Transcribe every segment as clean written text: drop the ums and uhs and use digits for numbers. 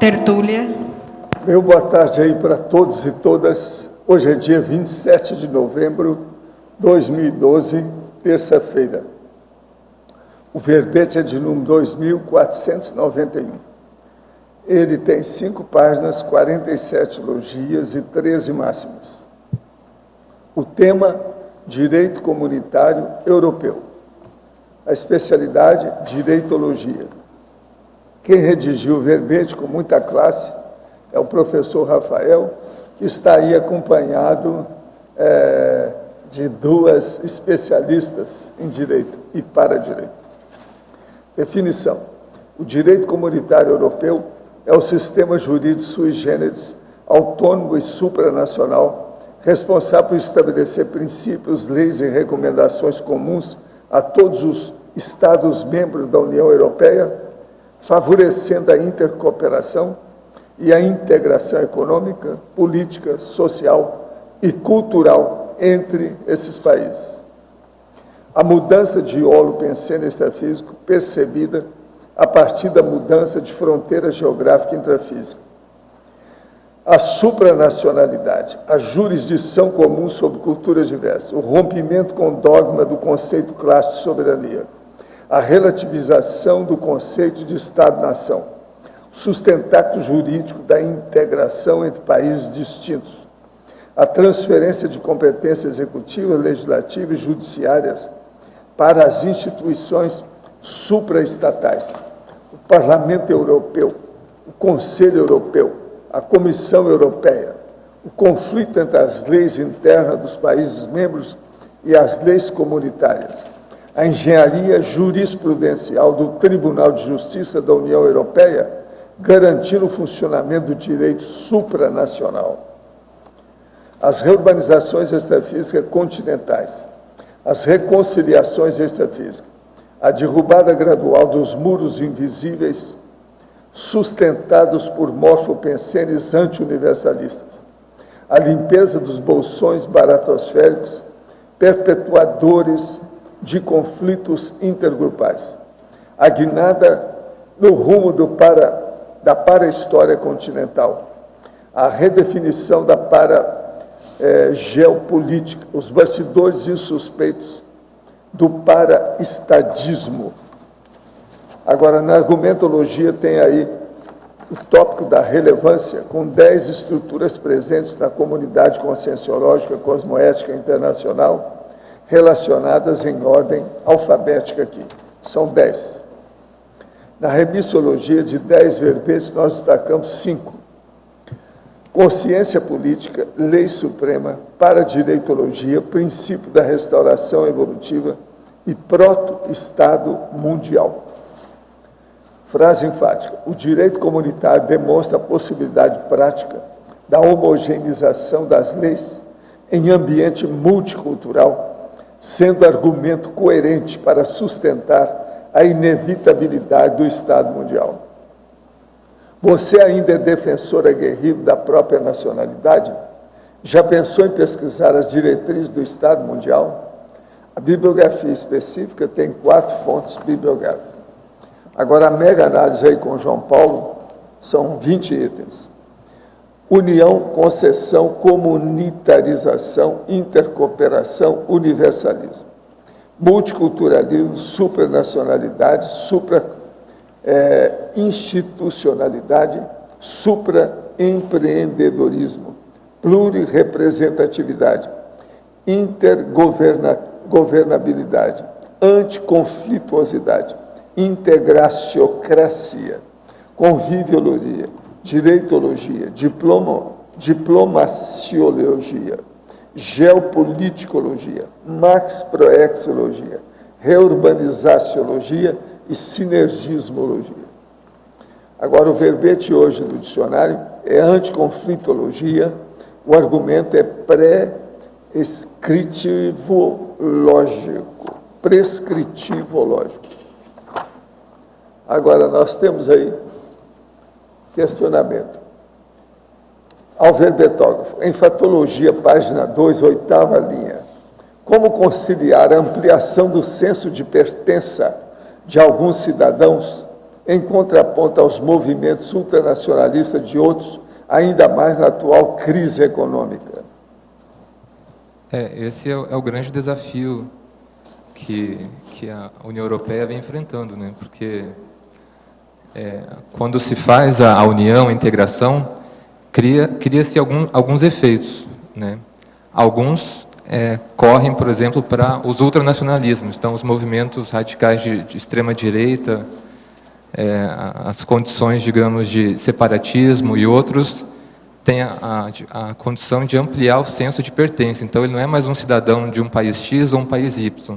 Tertúlia. Meu boa tarde aí para todos e todas. Hoje é dia 27 de novembro de 2012, terça-feira. O verbete é de número 2491. Ele tem 5 páginas, 47 logias e 13 máximos. O tema, Direito Comunitário Europeu. A especialidade, Direitologia. Quem redigiu o verbete com muita classe é o professor Rafael, que está aí acompanhado de 2 especialistas em direito e para direito. Definição. O direito comunitário europeu é o sistema jurídico sui generis, autônomo e supranacional, responsável por estabelecer princípios, leis e recomendações comuns a todos os Estados-membros da União Europeia, favorecendo a intercooperação e a integração econômica, política, social e cultural entre esses países. A mudança de holopensene extrafísico percebida a partir da mudança de fronteira geográfica intrafísica. A supranacionalidade, a jurisdição comum sobre culturas diversas, o rompimento com o dogma do conceito clássico de soberania, a relativização do conceito de Estado-nação, o sustentáculo jurídico da integração entre países distintos, a transferência de competências executivas, legislativas e judiciárias para as instituições supraestatais, o Parlamento Europeu, o Conselho Europeu, a Comissão Europeia, o conflito entre as leis internas dos países membros e as leis comunitárias, a engenharia jurisprudencial do Tribunal de Justiça da União Europeia, garantindo o funcionamento do direito supranacional, as reurbanizações extrafísicas continentais, as reconciliações extrafísicas, a derrubada gradual dos muros invisíveis sustentados por morfopensenes anti-universalistas, a limpeza dos bolsões baratosféricos perpetuadores de conflitos intergrupais, a guinada no rumo da para-história continental, a redefinição da geopolítica, os bastidores insuspeitos do para-estadismo. Agora, na argumentologia tem aí o tópico da relevância, com 10 estruturas presentes na comunidade conscienciológica cosmoética internacional, relacionadas em ordem alfabética aqui. São 10. Na remissologia de 10 verbetes, nós destacamos 5. Consciência política, lei suprema, paradireitologia, princípio da restauração evolutiva e proto-estado mundial. Frase enfática. O direito comunitário demonstra a possibilidade prática da homogeneização das leis em ambiente multicultural, sendo argumento coerente para sustentar a inevitabilidade do Estado mundial. Você ainda é defensor aguerrido da própria nacionalidade? Já pensou em pesquisar as diretrizes do Estado mundial? A bibliografia específica tem 4 fontes bibliográficas. Agora, a mega análise aí com João Paulo são 20 itens. União, concessão, comunitarização, intercooperação, universalismo. Multiculturalismo, supranacionalidade, institucionalidade, supraempreendedorismo, plurirepresentatividade, intergovernabilidade, anticonflituosidade, integraciocracia, conviviologia, direitologia, diplomaciologia, geopoliticologia, maxproexologia, reurbanizaciologia e sinergismologia. Agora, o verbete hoje do dicionário é anticonflitologia, o argumento é prescritivológico. Agora, nós temos aí questionamento. Ao verbetógrafo, enfatologia, página 2, 8ª linha. Como conciliar a ampliação do senso de pertença de alguns cidadãos em contraponto aos movimentos ultranacionalistas de outros, ainda mais na atual crise econômica? Esse é o grande desafio que a União Europeia vem enfrentando, né? Porque quando se faz a união, a integração, cria-se alguns efeitos, né? Alguns correm, por exemplo, para os ultranacionalismos, então os movimentos radicais de extrema direita, as condições, digamos, de separatismo, e outros têm a condição de ampliar o senso de pertença. Então ele não é mais um cidadão de um país X ou um país Y,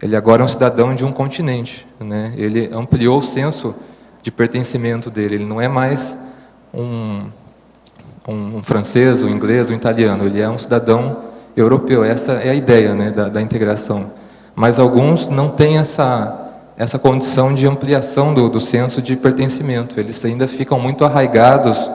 ele agora é um cidadão de um continente, né? Ele ampliou o senso de pertencimento dele, ele não é mais um francês, um inglês, um italiano, ele é um cidadão europeu. Essa é a ideia, né, da integração. Mas alguns não têm essa condição de ampliação do senso de pertencimento, eles ainda ficam muito arraigados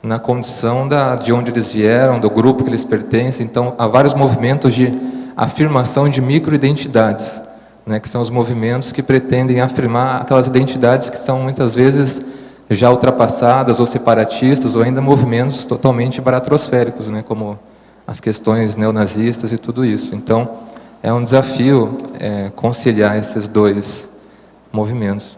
na condição de onde eles vieram, do grupo que eles pertencem. Então há vários movimentos de afirmação de microidentidades, né, que são os movimentos que pretendem afirmar aquelas identidades que são muitas vezes já ultrapassadas ou separatistas, ou ainda movimentos totalmente baratrosféricos, né, como as questões neonazistas e tudo isso. Então é um desafio conciliar esses dois movimentos.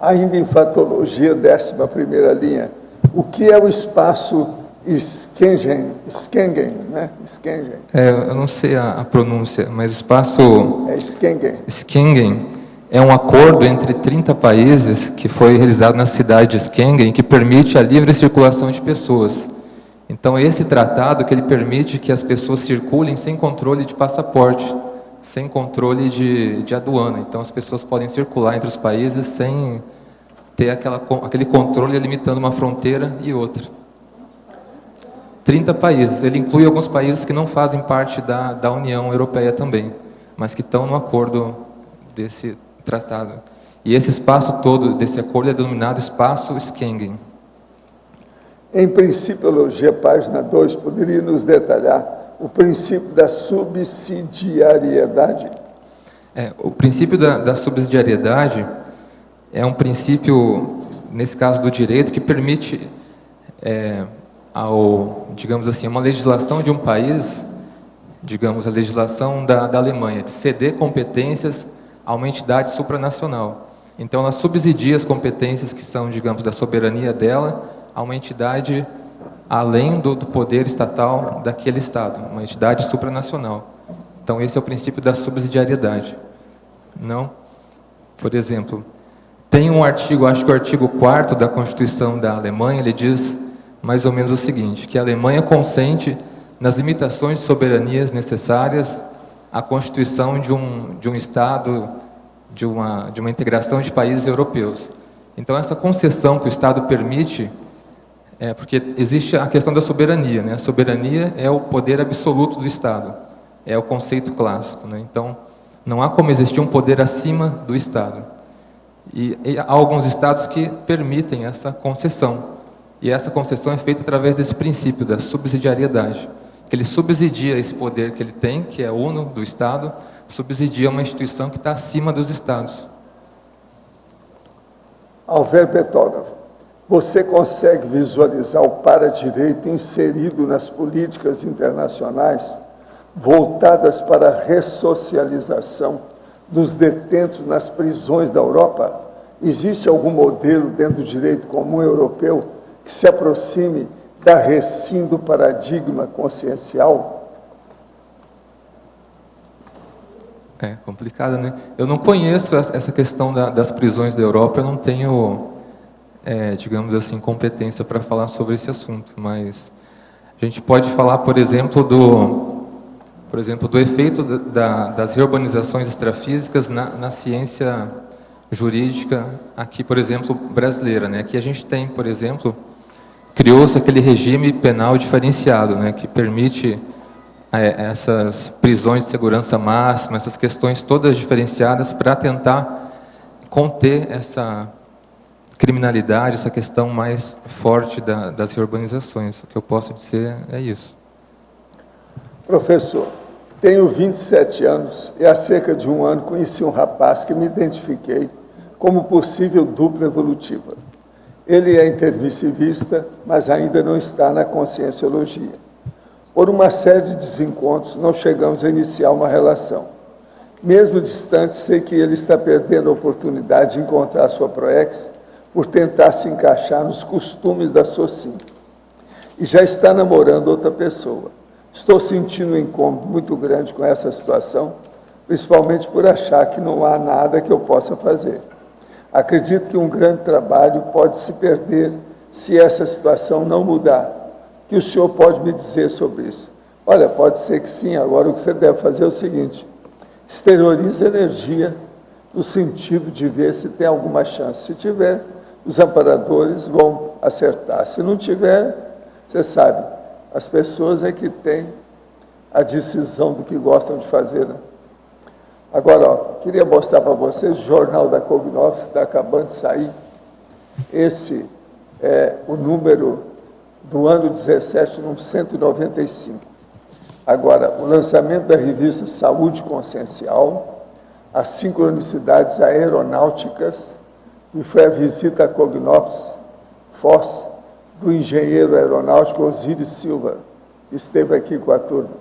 Ainda em fatologia, 11ª linha, o que é o espaço Schengen, né? Schengen. Eu não sei a pronúncia, mas o espaço Schengen é um acordo entre 30 países que foi realizado na cidade de Schengen, que permite a livre circulação de pessoas. Então esse tratado que ele permite que as pessoas circulem sem controle de passaporte, sem controle de aduana. Então as pessoas podem circular entre os países sem ter aquele controle limitando uma fronteira e outra. 30 países, ele inclui alguns países que não fazem parte da União Europeia também, mas que estão no acordo desse tratado. E esse espaço todo desse acordo é denominado espaço Schengen. Em Principiologia, página 2, poderia nos detalhar o princípio da subsidiariedade? O princípio da subsidiariedade é um princípio, nesse caso do direito, que permite digamos assim, uma legislação de um país, digamos a legislação da Alemanha, de ceder competências a uma entidade supranacional. Então ela subsidia as competências que são, digamos, da soberania dela a uma entidade além do poder estatal daquele Estado, uma entidade supranacional. Então esse é o princípio da subsidiariedade. Não? Por exemplo, tem um artigo, acho que o artigo 4º da Constituição da Alemanha, ele diz mais ou menos o seguinte, que a Alemanha consente nas limitações de soberanias necessárias à constituição de um Estado, de uma integração de países europeus. Então essa concessão que o Estado permite, porque existe a questão da soberania, né? A soberania é o poder absoluto do Estado, é o conceito clássico, né? Então não há como existir um poder acima do Estado. E há alguns Estados que permitem essa concessão. E essa concessão é feita através desse princípio da subsidiariedade, que ele subsidia esse poder que ele tem, que é uno do Estado, subsidia uma instituição que está acima dos Estados. Alver Betógrafo, você consegue visualizar o para-direito inserido nas políticas internacionais voltadas para a ressocialização dos detentos nas prisões da Europa? Existe algum modelo dentro do direito comum europeu que se aproxime da recém do paradigma consciencial? É complicado, né? Eu não conheço essa questão das prisões da Europa, eu não tenho, digamos assim, competência para falar sobre esse assunto, mas a gente pode falar, por exemplo, do efeito das reurbanizações extrafísicas na ciência jurídica aqui, por exemplo, brasileira, né? Aqui a gente tem, por exemplo, criou-se aquele regime penal diferenciado, né, que permite essas prisões de segurança máxima, essas questões todas diferenciadas para tentar conter essa criminalidade, essa questão mais forte das reurbanizações. O que eu posso dizer é isso. Professor, tenho 27 anos e há cerca de um ano conheci um rapaz que me identifiquei como possível dupla evolutiva. Ele é intermissivista, mas ainda não está na conscienciologia. Por uma série de desencontros, não chegamos a iniciar uma relação. Mesmo distante, sei que ele está perdendo a oportunidade de encontrar sua proex por tentar se encaixar nos costumes da Socim. E já está namorando outra pessoa. Estou sentindo um incômodo muito grande com essa situação, principalmente por achar que não há nada que eu possa fazer. Acredito que um grande trabalho pode se perder se essa situação não mudar. O que o senhor pode me dizer sobre isso? Olha, pode ser que sim. Agora, o que você deve fazer é o seguinte: exteriorize energia no sentido de ver se tem alguma chance. Se tiver, os amparadores vão acertar. Se não tiver, você sabe, as pessoas é que têm a decisão do que gostam de fazer, né? Agora, ó, queria mostrar para vocês o jornal da Cognops, que está acabando de sair. Esse é o número do ano 17, número 195. Agora, o lançamento da revista Saúde Consciencial, as sincronicidades aeronáuticas, e foi a visita a Cognops, Foz, do engenheiro aeronáutico Osíris Silva, que esteve aqui com a turma.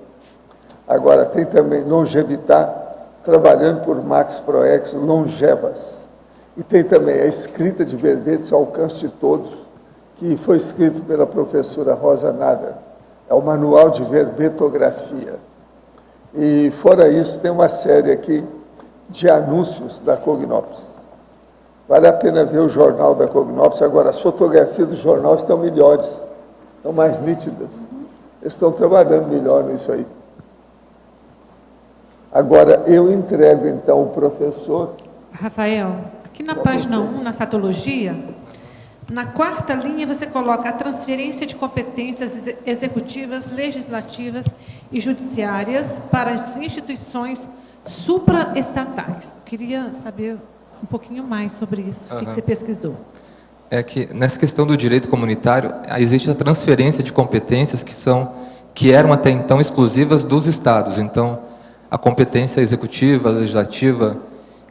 Agora, tem também Longevitar, trabalhando por Max Proex Longevas. E tem também a escrita de verbetes ao alcance de todos, que foi escrito pela professora Rosa Nader. É o Manual de Verbetografia. E, fora isso, tem uma série aqui de anúncios da Cognops. Vale a pena ver o jornal da Cognops. Agora, as fotografias do jornal estão melhores, estão mais nítidas. Eles estão trabalhando melhor nisso aí. Agora, eu entrego, então, o professor... Rafael, aqui na página 1, na fatologia, na quarta linha você coloca a transferência de competências executivas, legislativas e judiciárias para as instituições supraestatais. Queria saber um pouquinho mais sobre isso. O que você pesquisou? É que, nessa questão do direito comunitário, existe a transferência de competências que eram até então exclusivas dos Estados. Então, a competência executiva, legislativa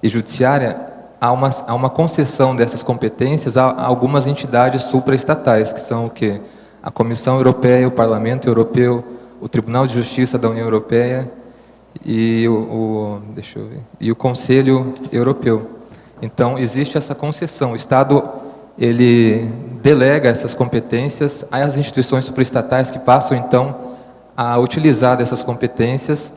e judiciária, há uma concessão dessas competências a algumas entidades supraestatais, que são o quê? A Comissão Europeia, o Parlamento Europeu, o Tribunal de Justiça da União Europeia e o Conselho Europeu. Então, existe essa concessão. O Estado, ele delega essas competências às instituições supraestatais, que passam, então, a utilizar dessas competências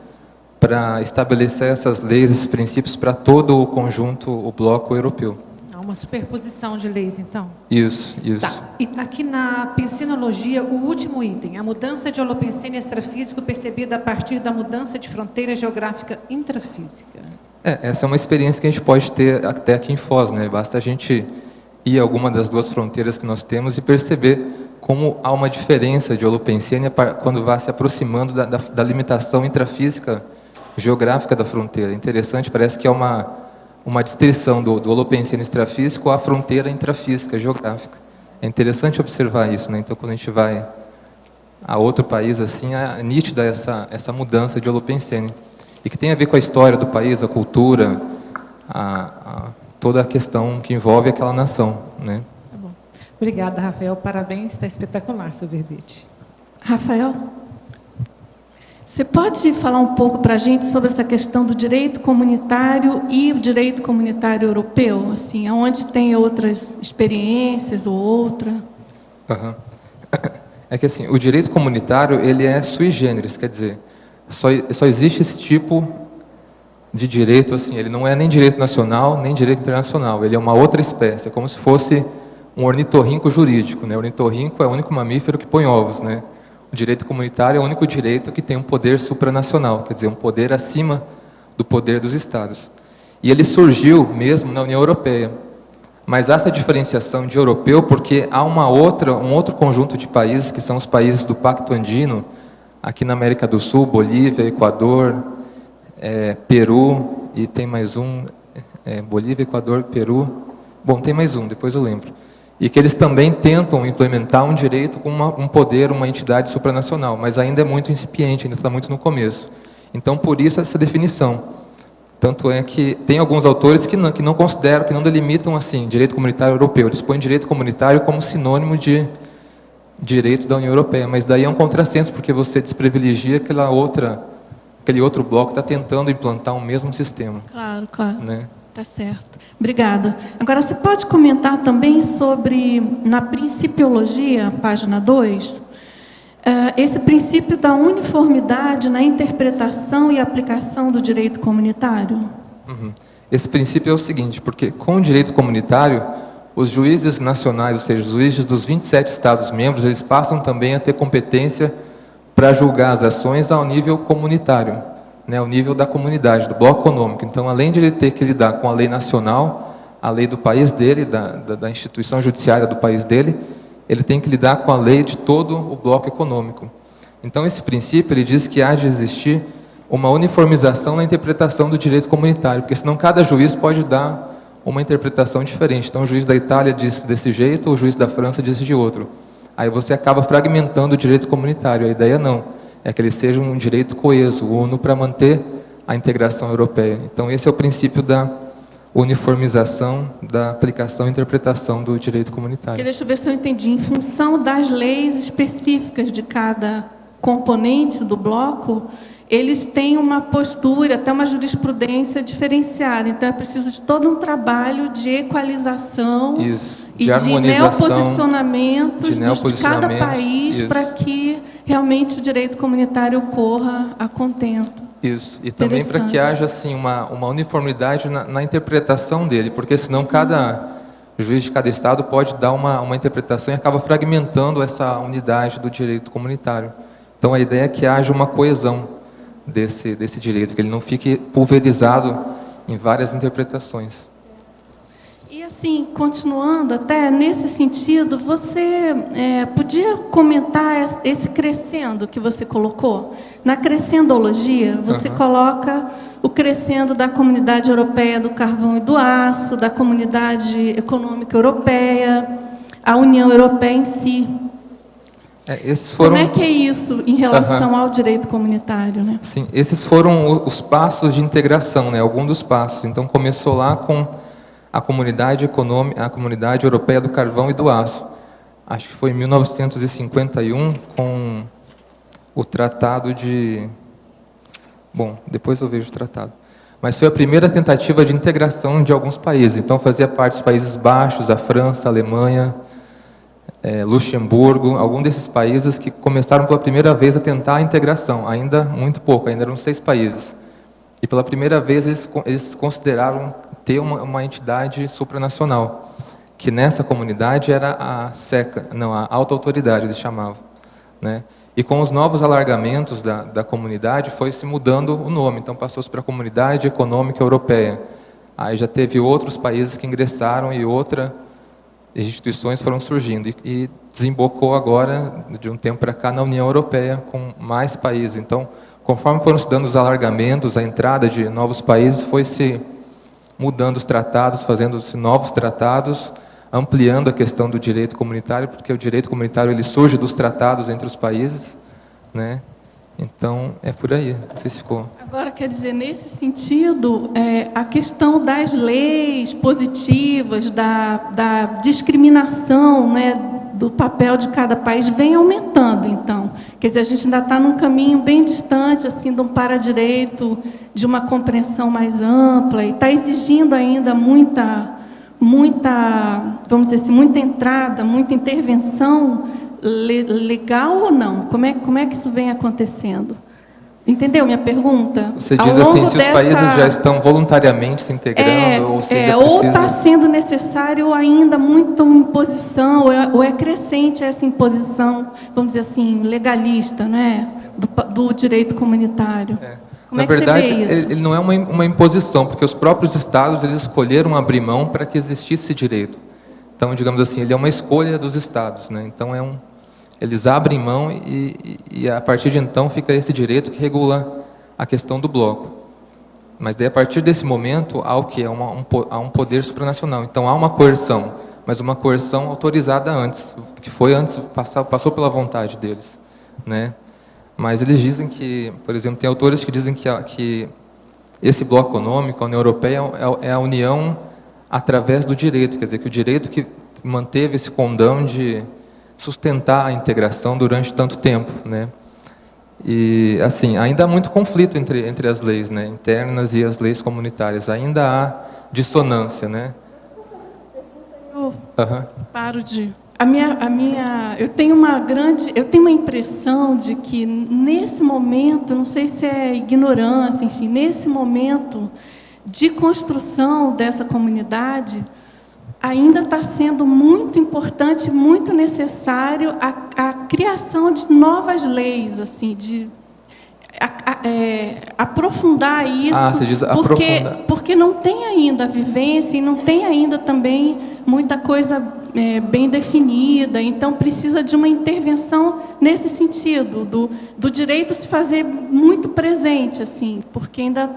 para estabelecer essas leis, esses princípios para todo o conjunto, o bloco europeu. Há uma superposição de leis, então? Isso. Tá. E aqui na pensinologia, o último item, a mudança de holopensene extrafísico percebida a partir da mudança de fronteira geográfica intrafísica. Essa é uma experiência que a gente pode ter até aqui em Foz, né? Basta a gente ir a alguma das duas fronteiras que nós temos e perceber como há uma diferença de holopensene quando vai se aproximando da limitação intrafísica geográfica da fronteira. Interessante, parece que é uma descrição do holopensene extrafísico à fronteira intrafísica geográfica. É interessante observar isso, né? Então, quando a gente vai a outro país, assim, é nítida essa mudança de holopensene. E que tem a ver com a história do país, a cultura, toda a questão que envolve aquela nação, né? Tá bom. Obrigada, Rafael. Parabéns, está espetacular seu verbete. Rafael, você pode falar um pouco para a gente sobre essa questão do direito comunitário e o direito comunitário europeu? Assim, onde tem outras experiências ou outra? Uhum. É que assim, o direito comunitário, ele é sui generis, quer dizer, só existe esse tipo de direito, assim, ele não é nem direito nacional, nem direito internacional, ele é uma outra espécie, é como se fosse um ornitorrinco jurídico, né? O ornitorrinco é o único mamífero que põe ovos, né? O direito comunitário é o único direito que tem um poder supranacional, quer dizer, um poder acima do poder dos Estados. E ele surgiu mesmo na União Europeia. Mas há essa diferenciação de europeu porque há um outro conjunto de países, que são os países do Pacto Andino, aqui na América do Sul, Bolívia, Equador, Peru, e tem mais um, Bolívia, Equador, Peru, bom, tem mais um, depois eu lembro. E que eles também tentam implementar um direito com um poder, uma entidade supranacional, mas ainda é muito incipiente, ainda está muito no começo. Então, por isso, essa definição. Tanto é que tem alguns autores que não consideram, que não delimitam assim, direito comunitário europeu. Eles põem direito comunitário como sinônimo de direito da União Europeia, mas daí é um contrassenso, porque você desprivilegia aquele outro bloco que está tentando implantar o mesmo sistema. Claro, claro. Né? Tá certo. Obrigada. Agora, você pode comentar também sobre, na Principiologia, página 2, esse princípio da uniformidade na interpretação e aplicação do direito comunitário? Uhum. Esse princípio é o seguinte, porque com o direito comunitário, os juízes nacionais, ou seja, os juízes dos 27 Estados-membros, eles passam também a ter competência para julgar as ações ao nível comunitário, né, ao nível da comunidade, do bloco econômico. Então, além de ele ter que lidar com a lei nacional, a lei do país dele, da instituição judiciária do país dele, ele tem que lidar com a lei de todo o bloco econômico. Então, esse princípio, ele diz que há de existir uma uniformização na interpretação do direito comunitário, porque senão cada juiz pode dar uma interpretação diferente. Então, o juiz da Itália diz desse jeito, o juiz da França diz de outro. Aí você acaba fragmentando o direito comunitário. A ideia não, é que ele seja um direito coeso, uno, para manter a integração europeia. Então, esse é o princípio da uniformização da aplicação e interpretação do direito comunitário. Deixa eu ver se eu entendi. Em função das leis específicas de cada componente do bloco, eles têm uma postura, até uma jurisprudência diferenciada. Então, é preciso de todo um trabalho de equalização e de neoposicionamentos de cada país para que realmente o direito comunitário ocorra a contento. Isso, e também para que haja assim, uma uniformidade na interpretação dele, porque senão cada juiz de cada estado pode dar uma interpretação e acaba fragmentando essa unidade do direito comunitário. Então, a ideia é que haja uma coesão desse direito, que ele não fique pulverizado em várias interpretações. E assim, continuando até nesse sentido, você podia comentar esse crescendo que você colocou? Na crescendologia, você coloca o crescendo da Comunidade Europeia do Carvão e do Aço, da Comunidade Econômica Europeia, a União Europeia em si. Como é que é isso em relação ao direito comunitário, né? Sim, esses foram os passos de integração, né? Alguns dos passos. Então, começou lá com a Comunidade Econômica, a Comunidade Europeia do Carvão e do Aço. Acho que foi em 1951, com o Tratado de... Bom, depois eu vejo o tratado. Mas foi a primeira tentativa de integração de alguns países. Então, fazia parte dos Países Baixos, a França, a Alemanha, Luxemburgo, algum desses países que começaram pela primeira vez a tentar a integração, ainda muito pouco, ainda eram 6 países. E pela primeira vez eles consideraram ter uma entidade supranacional, que nessa comunidade era a SECA, não, a alta autoridade eles chamavam, né? E com os novos alargamentos da comunidade foi se mudando o nome, então passou-se para a Comunidade Econômica Europeia. Aí já teve outros países que ingressaram e outras instituições foram surgindo e desembocou agora, de um tempo para cá, na União Europeia, com mais países. Então, conforme foram se dando os alargamentos, a entrada de novos países, foi se mudando os tratados, fazendo-se novos tratados, ampliando a questão do direito comunitário, porque o direito comunitário ele surge dos tratados entre os países, né? Então, é por aí, não sei se ficou. Agora, quer dizer, nesse sentido, a questão das leis positivas, da discriminação, né, do papel de cada país vem aumentando, então. Quer dizer, a gente ainda está num caminho bem distante, assim, de um paradireito, de uma compreensão mais ampla, e está exigindo ainda muita, vamos dizer assim, muita entrada, muita intervenção legal ou não? Como é que isso vem acontecendo? Entendeu minha pergunta? Você diz assim, se os países já estão voluntariamente se integrando, ou se ainda ou está sendo necessário ainda muita imposição, ou é crescente essa imposição, vamos dizer assim, legalista, né, do direito comunitário. Como Na verdade, ele não é uma imposição, porque os próprios estados eles escolheram abrir mão para que existisse esse direito. Então, digamos assim, ele é uma escolha dos estados, né? Então eles abrem mão e a partir de então fica esse direito que regula a questão do bloco. Mas daí a partir desse momento há o que? Há um poder supranacional. Então há uma coerção, mas uma coerção autorizada antes, que foi antes, passou pela vontade deles, né? Mas eles dizem que, por exemplo, tem autores que dizem que esse bloco econômico, a União Europeia, é a união através do direito, quer dizer, que o direito que manteve esse condão de sustentar a integração durante tanto tempo, né? E, assim, ainda há muito conflito entre as leis, né, internas e as leis comunitárias. Ainda há dissonância, né? Paro de... eu tenho uma impressão de que nesse momento, não sei se é ignorância, enfim, nesse momento de construção dessa comunidade, ainda está sendo muito importante, muito necessário a criação de novas leis, assim, de aprofundar isso, você diz aprofundar. porque não tem ainda a vivência e não tem ainda também muita coisa bem definida, então precisa de uma intervenção nesse sentido, do direito se fazer muito presente, assim, porque ainda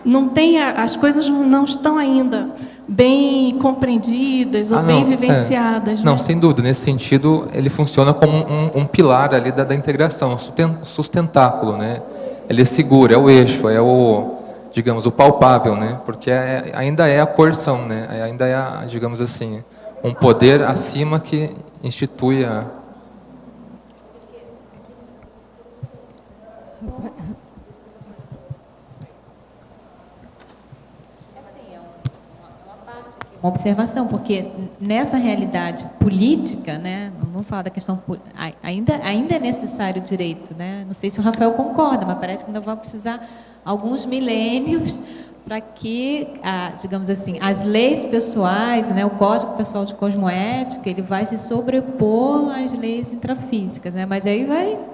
não tem, as coisas não estão ainda bem compreendidas ou bem vivenciadas. Não, né? sem dúvida. Nesse sentido, ele funciona como um pilar ali da integração, sustentáculo, né? Ele segura, é o eixo, é o, digamos, o palpável, né? Porque ainda é a coerção, né? Ainda é, digamos assim, um poder acima que institui a... Uma observação, porque nessa realidade política, né, não vamos falar da questão, ainda é necessário o direito, né? Não sei se o Rafael concorda, mas parece que ainda vai precisar alguns milênios para que, digamos assim, as leis pessoais, né, o Código Pessoal de Cosmoética, ele vai se sobrepor às leis intrafísicas, né? Mas aí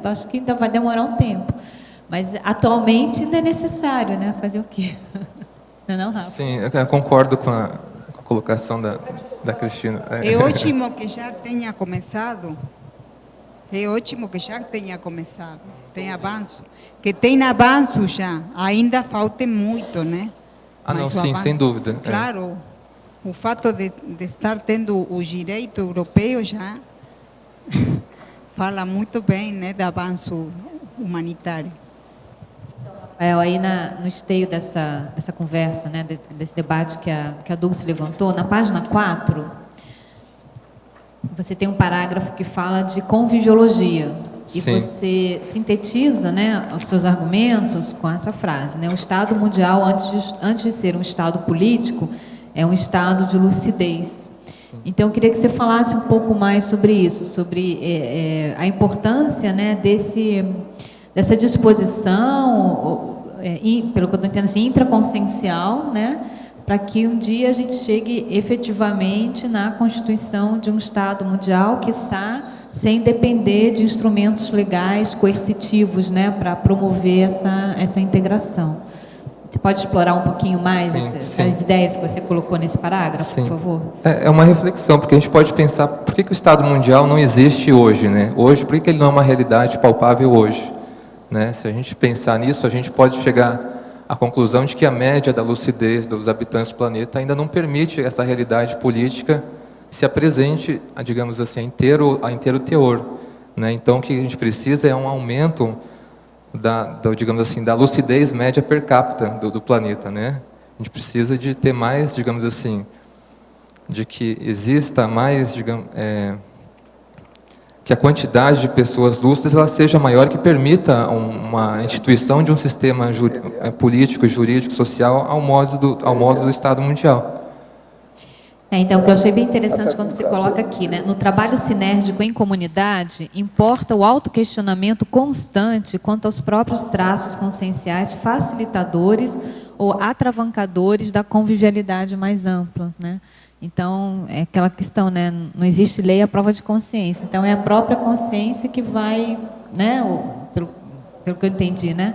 acho que ainda vai demorar um tempo. Mas atualmente ainda é necessário, né? Fazer o quê? Não, Rafa? Sim, eu concordo com a colocação da Cristina. É ótimo que já tenha começado. É ótimo que já tenha começado. Tem avanço. Que tem avanço já. Ainda falta muito, né? Não, sim, sem dúvida. Claro. O fato de estar tendo o direito europeu já fala muito bem, né, do avanço humanitário. Aí no esteio dessa conversa, né, desse debate que a Dulce levantou, na página 4, você tem um parágrafo que fala de conviviologia. E Sim. você sintetiza, né, os seus argumentos com essa frase, né? O Estado mundial, antes de ser um Estado político, é um estado de lucidez. Então, eu queria que você falasse um pouco mais sobre isso, sobre a importância, né, dessa disposição, pelo que eu estou entendendo, assim, intraconsciencial, né, para que um dia a gente chegue efetivamente na constituição de um Estado mundial, quiçá sem depender de instrumentos legais coercitivos, né, para promover essa integração. Você pode explorar um pouquinho mais as ideias que você colocou nesse parágrafo, por favor? É uma reflexão, porque a gente pode pensar por que o Estado mundial não existe hoje, né? Hoje, por que ele não é uma realidade palpável hoje? Né? Se a gente pensar nisso, a gente pode chegar à conclusão de que a média da lucidez dos habitantes do planeta ainda não permite essa realidade política se apresente, digamos assim, a inteiro teor. Né? Então, o que a gente precisa é um aumento digamos assim, da lucidez média per capita do planeta. Né? A gente precisa de ter mais, digamos assim, de que exista mais, digamos, que a quantidade de pessoas lúcidas ela seja maior, que permita uma instituição de um sistema político, jurídico, social ao modo do Estado mundial. Então, o que eu achei bem interessante quando você coloca aqui, né? No trabalho sinérgico em comunidade, importa o autoquestionamento constante quanto aos próprios traços conscienciais facilitadores ou atravancadores da convivialidade mais ampla, né? Então, é aquela questão, né? Não existe lei à prova de consciência. Então, é a própria consciência que vai, né? Pelo que eu entendi, né?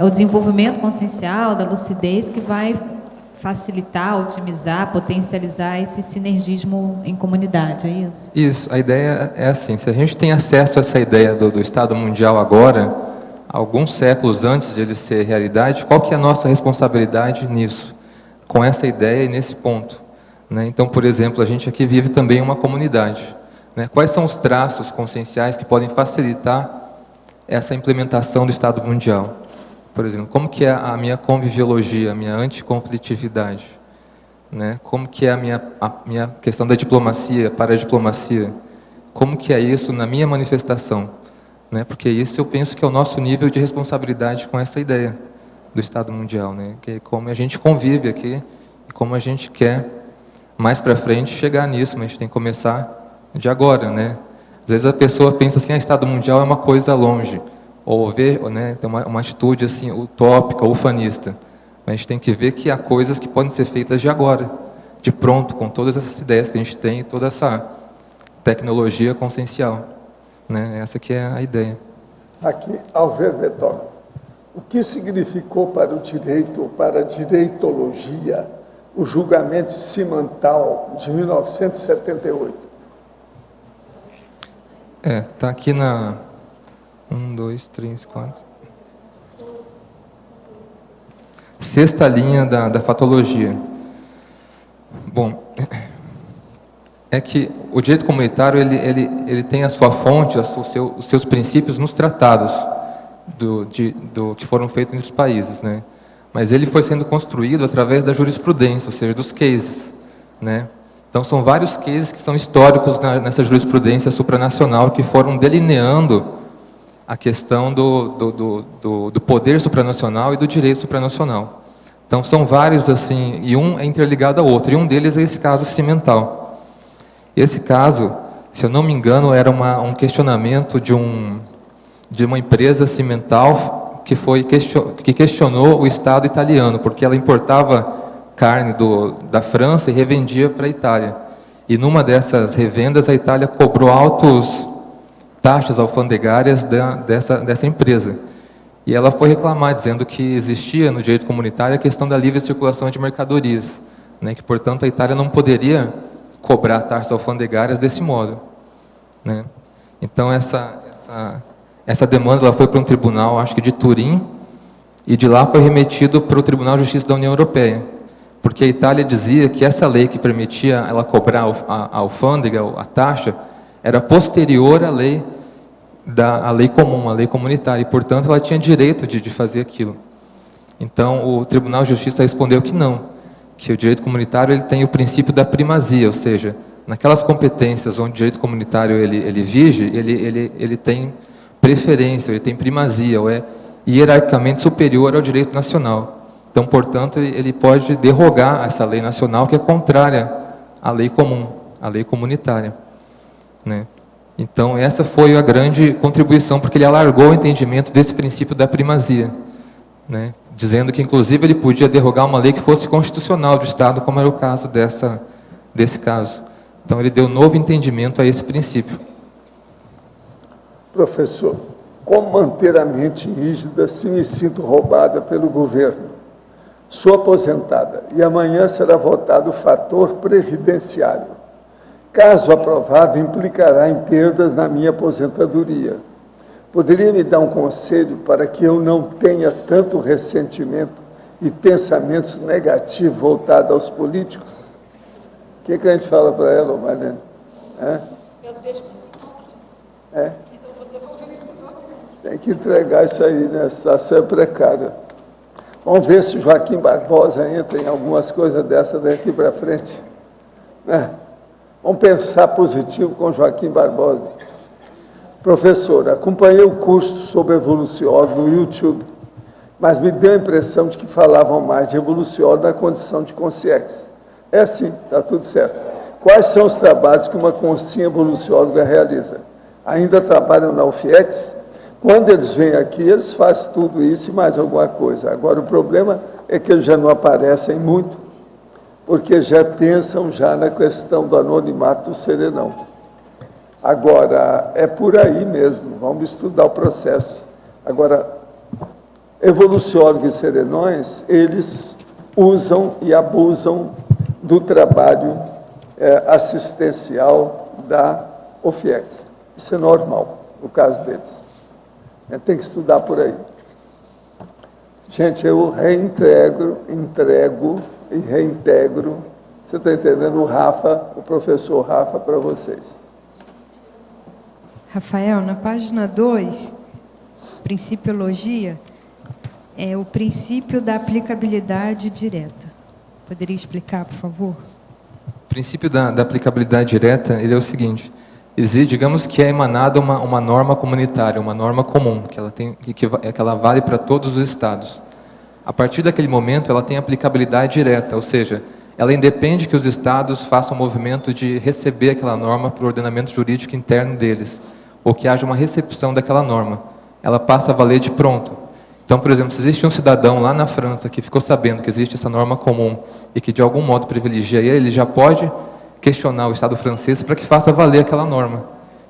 O desenvolvimento consciencial, da lucidez, que vai facilitar, otimizar, potencializar esse sinergismo em comunidade, é isso? Isso, a ideia é assim, se a gente tem acesso a essa ideia do Estado mundial agora, alguns séculos antes de ele ser realidade, qual que é a nossa responsabilidade nisso? Com essa ideia e nesse ponto. Né? Então, por exemplo, a gente aqui vive também uma comunidade. Né? Quais são os traços conscienciais que podem facilitar essa implementação do Estado mundial? por exemplo, como que é a minha conviviologia, a minha anticonflitividade, né? Como que é a minha questão da diplomacia, paradiplomacia, como que é isso na minha manifestação, né? Porque isso eu penso que é o nosso nível de responsabilidade com essa ideia do Estado Mundial, né? Que é como a gente convive aqui e como a gente quer mais para frente chegar nisso, mas a gente tem que começar de agora, né? Às vezes a pessoa pensa assim, Estado Mundial é uma coisa longe, ou ver, né, tem uma atitude assim utópica, ufanista. Mas a gente tem que ver que há coisas que podem ser feitas de agora, de pronto, com todas essas ideias que a gente tem, toda essa tecnologia consciencial, né? Essa que é a ideia. Aqui, Alver Betógrafo. O que significou para o direito, ou para a direitologia, o julgamento cimental de 1978? Está aqui na 1, 2, 3, 4. Sexta linha da fatologia. Bom, é que o direito comunitário ele tem a sua fonte, os seus princípios nos tratados do que foram feitos entre os países, né? Mas ele foi sendo construído através da jurisprudência, ou seja, dos cases, né? Então são vários cases que são históricos nessa jurisprudência supranacional que foram delineando a questão do poder supranacional e do direito supranacional. Então são vários assim, e um é interligado ao outro, e um deles é esse caso cimental. Esse caso, se eu não me engano, era um questionamento de uma empresa cimental que questionou o Estado italiano, porque ela importava carne da França e revendia para a Itália. E numa dessas revendas, a Itália cobrou altas taxas alfandegárias dessa empresa. E ela foi reclamar, dizendo que existia no direito comunitário a questão da livre circulação de mercadorias, né, que, portanto, a Itália não poderia cobrar taxas alfandegárias desse modo, né? Então, essa demanda ela foi para um tribunal, acho que de Turim, e de lá foi remetido para o Tribunal de Justiça da União Europeia, porque a Itália dizia que essa lei que permitia ela cobrar a alfândega, a taxa, era posterior à lei comum, à lei comunitária, e, portanto, ela tinha direito de fazer aquilo. Então, o Tribunal de Justiça respondeu que não, que o direito comunitário ele tem o princípio da primazia, ou seja, naquelas competências onde o direito comunitário ele vige, ele tem preferência, ele tem primazia, ou é hierarquicamente superior ao direito nacional. Então, portanto, ele pode derrogar essa lei nacional que é contrária à lei comum, à lei comunitária, né? Então, essa foi a grande contribuição, porque ele alargou o entendimento desse princípio da primazia, né? Dizendo que, inclusive, ele podia derrogar uma lei que fosse constitucional do Estado, como era o caso desse caso. Então, ele deu novo entendimento a esse princípio. Professor, como manter a mente rígida se me sinto roubada pelo governo? Sou aposentada e amanhã será votado o fator previdenciário. Caso aprovado, implicará em perdas na minha aposentadoria. Poderia me dar um conselho para que eu não tenha tanto ressentimento e pensamentos negativos voltados aos políticos? O que a gente fala para ela, Marlene? Eu deixo Tem que entregar isso aí, né? A situação é precária. Vamos ver se o Joaquim Barbosa entra em algumas coisas dessas daqui para frente, né? Vamos pensar positivo com Joaquim Barbosa. Professor, acompanhei o curso sobre evoluciólogo no YouTube, mas me deu a impressão de que falavam mais de evoluciólogo na condição de consciência. É assim, está tudo certo. Quais são os trabalhos que uma consciência evolucióloga realiza? Ainda trabalham na UFIEX? Quando eles vêm aqui, eles fazem tudo isso e mais alguma coisa. Agora, o problema é que eles já não aparecem muito, porque já pensam já na questão do anonimato do serenão. Agora, é por aí mesmo, vamos estudar o processo. Agora, evoluciólogos e serenões, eles usam e abusam do trabalho assistencial da OFIEX. Isso é normal, no caso deles. Tem que estudar por aí. Gente, eu entrego e reintegro, você está entendendo, o professor Rafa, para vocês. Rafael, na página 2, Principiologia, é o princípio da aplicabilidade direta. Poderia explicar, por favor? O princípio da aplicabilidade direta, ele é o seguinte: digamos que é emanada uma norma comunitária, uma norma comum, que ela vale para todos os estados. A partir daquele momento, ela tem aplicabilidade direta, ou seja, ela independe que os estados façam o movimento de receber aquela norma para o ordenamento jurídico interno deles, ou que haja uma recepção daquela norma. Ela passa a valer de pronto. Então, por exemplo, se existe um cidadão lá na França que ficou sabendo que existe essa norma comum e que de algum modo privilegia ele já pode questionar o Estado francês para que faça valer aquela norma.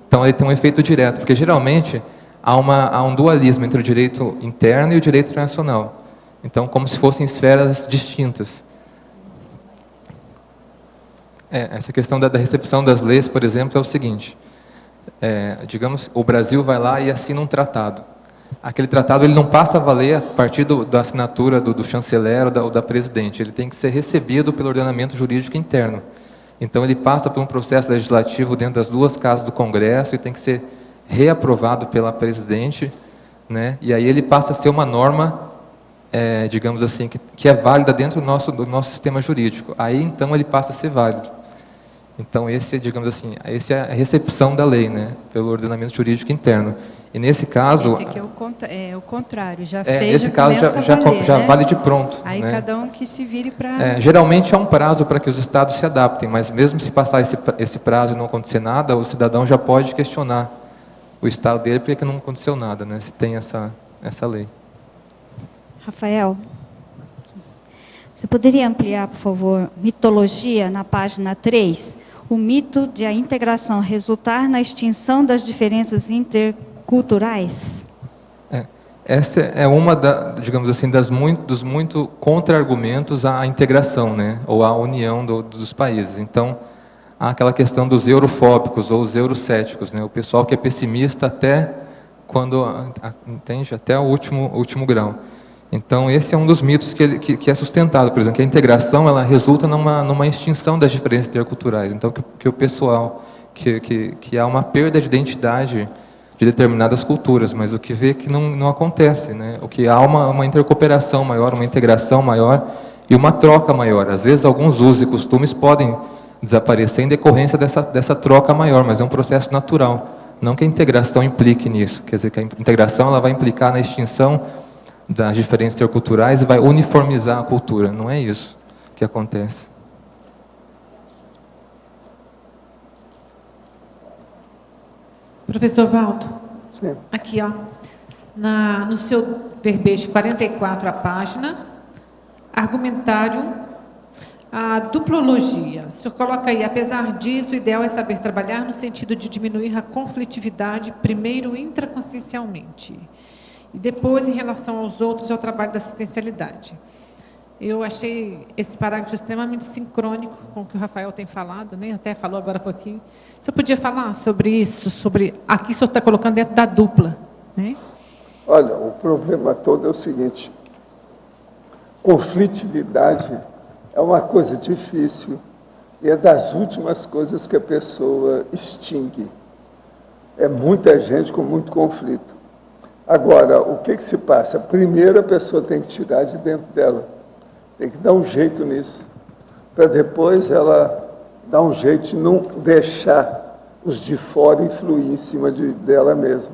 Então, ele tem um efeito direto, porque geralmente há um dualismo entre o direito interno e o direito internacional. Então, como se fossem esferas distintas. Essa questão da recepção das leis, por exemplo, é o seguinte: digamos, o Brasil vai lá e assina um tratado. Aquele tratado ele não passa a valer a partir da assinatura do chanceler ou da presidente. Ele tem que ser recebido pelo ordenamento jurídico interno. Então, ele passa por um processo legislativo dentro das duas casas do Congresso e tem que ser reaprovado pela presidente, né? E aí ele passa a ser uma norma, digamos assim, que é válida dentro do nosso sistema jurídico. Aí, então, ele passa a ser válido. Então, digamos assim, essa é a recepção da lei, né, pelo ordenamento jurídico interno. E nesse caso... Esse aqui é o contrário, já fez, nesse caso já vale de pronto. Aí, né? cada um que se vire para... Geralmente há um prazo para que os estados se adaptem, mas mesmo se passar esse prazo e não acontecer nada, o cidadão já pode questionar o estado dele porque não aconteceu nada, né, se tem essa lei. Rafael, você poderia ampliar, por favor, mitologia, na página 3? O mito de a integração resultar na extinção das diferenças interculturais? Essa é uma, digamos assim, dos muito contra-argumentos à integração, né, ou à união dos países. Então, há aquela questão dos eurofóbicos ou os eurocéticos, né, o pessoal que é pessimista até até o último grau. Então, esse é um dos mitos que é sustentado, por exemplo, que a integração ela resulta numa extinção das diferenças interculturais. Então, que o pessoal, que há uma perda de identidade de determinadas culturas, mas o que vê que não acontece, né? O que há uma intercooperação maior, uma integração maior e uma troca maior. Às vezes, alguns usos e costumes podem desaparecer em decorrência dessa troca maior, mas é um processo natural. Não que a integração implique nisso, quer dizer que a integração ela vai implicar na extinção das diferenças interculturais e vai uniformizar a cultura. Não é isso que acontece. Professor Valdo, Sim. aqui, ó, no seu verbete 44, a página, argumentário, a duplologia. O senhor coloca aí: apesar disso, o ideal é saber trabalhar no sentido de diminuir a conflitividade, primeiro intraconsciencialmente, e depois, em relação aos outros, ao trabalho da assistencialidade. Eu achei esse parágrafo extremamente sincrônico com o que o Rafael tem falado, né? Até falou agora há pouquinho. O senhor podia falar sobre isso, aqui o senhor está colocando dentro da dupla, né? Olha, o problema todo é o seguinte: conflitividade é uma coisa difícil e é das últimas coisas que a pessoa extingue. É muita gente com muito conflito. Agora, o que se passa? Primeiro, a pessoa tem que tirar de dentro dela. Tem que dar um jeito nisso, para depois ela dar um jeito de não deixar os de fora influir em cima dela mesma.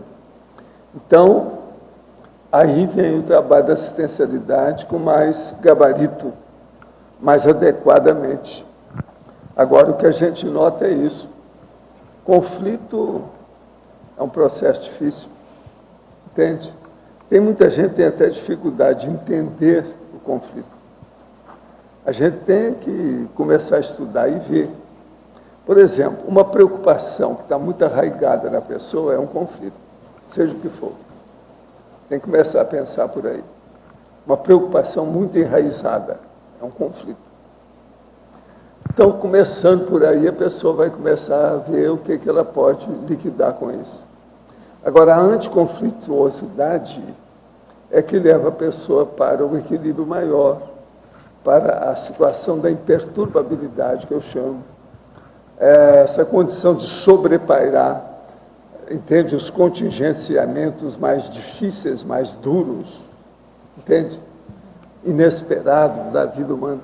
Então, aí vem o trabalho da assistencialidade com mais gabarito, mais adequadamente. Agora, o que a gente nota é isso. Conflito é um processo difícil, entende? Tem muita gente que tem até dificuldade de entender o conflito. A gente tem que começar a estudar e ver. Por exemplo, uma preocupação que está muito arraigada na pessoa é um conflito, seja o que for. Tem que começar a pensar por aí. Uma preocupação muito enraizada é um conflito. Então, começando por aí, a pessoa vai começar a ver o que ela pode liquidar com isso. Agora, a anticonflituosidade é que leva a pessoa para o equilíbrio maior, para a situação da imperturbabilidade, que eu chamo. Essa condição de sobrepairar, entende, os contingenciamentos mais difíceis, mais duros, entende? Inesperado da vida humana.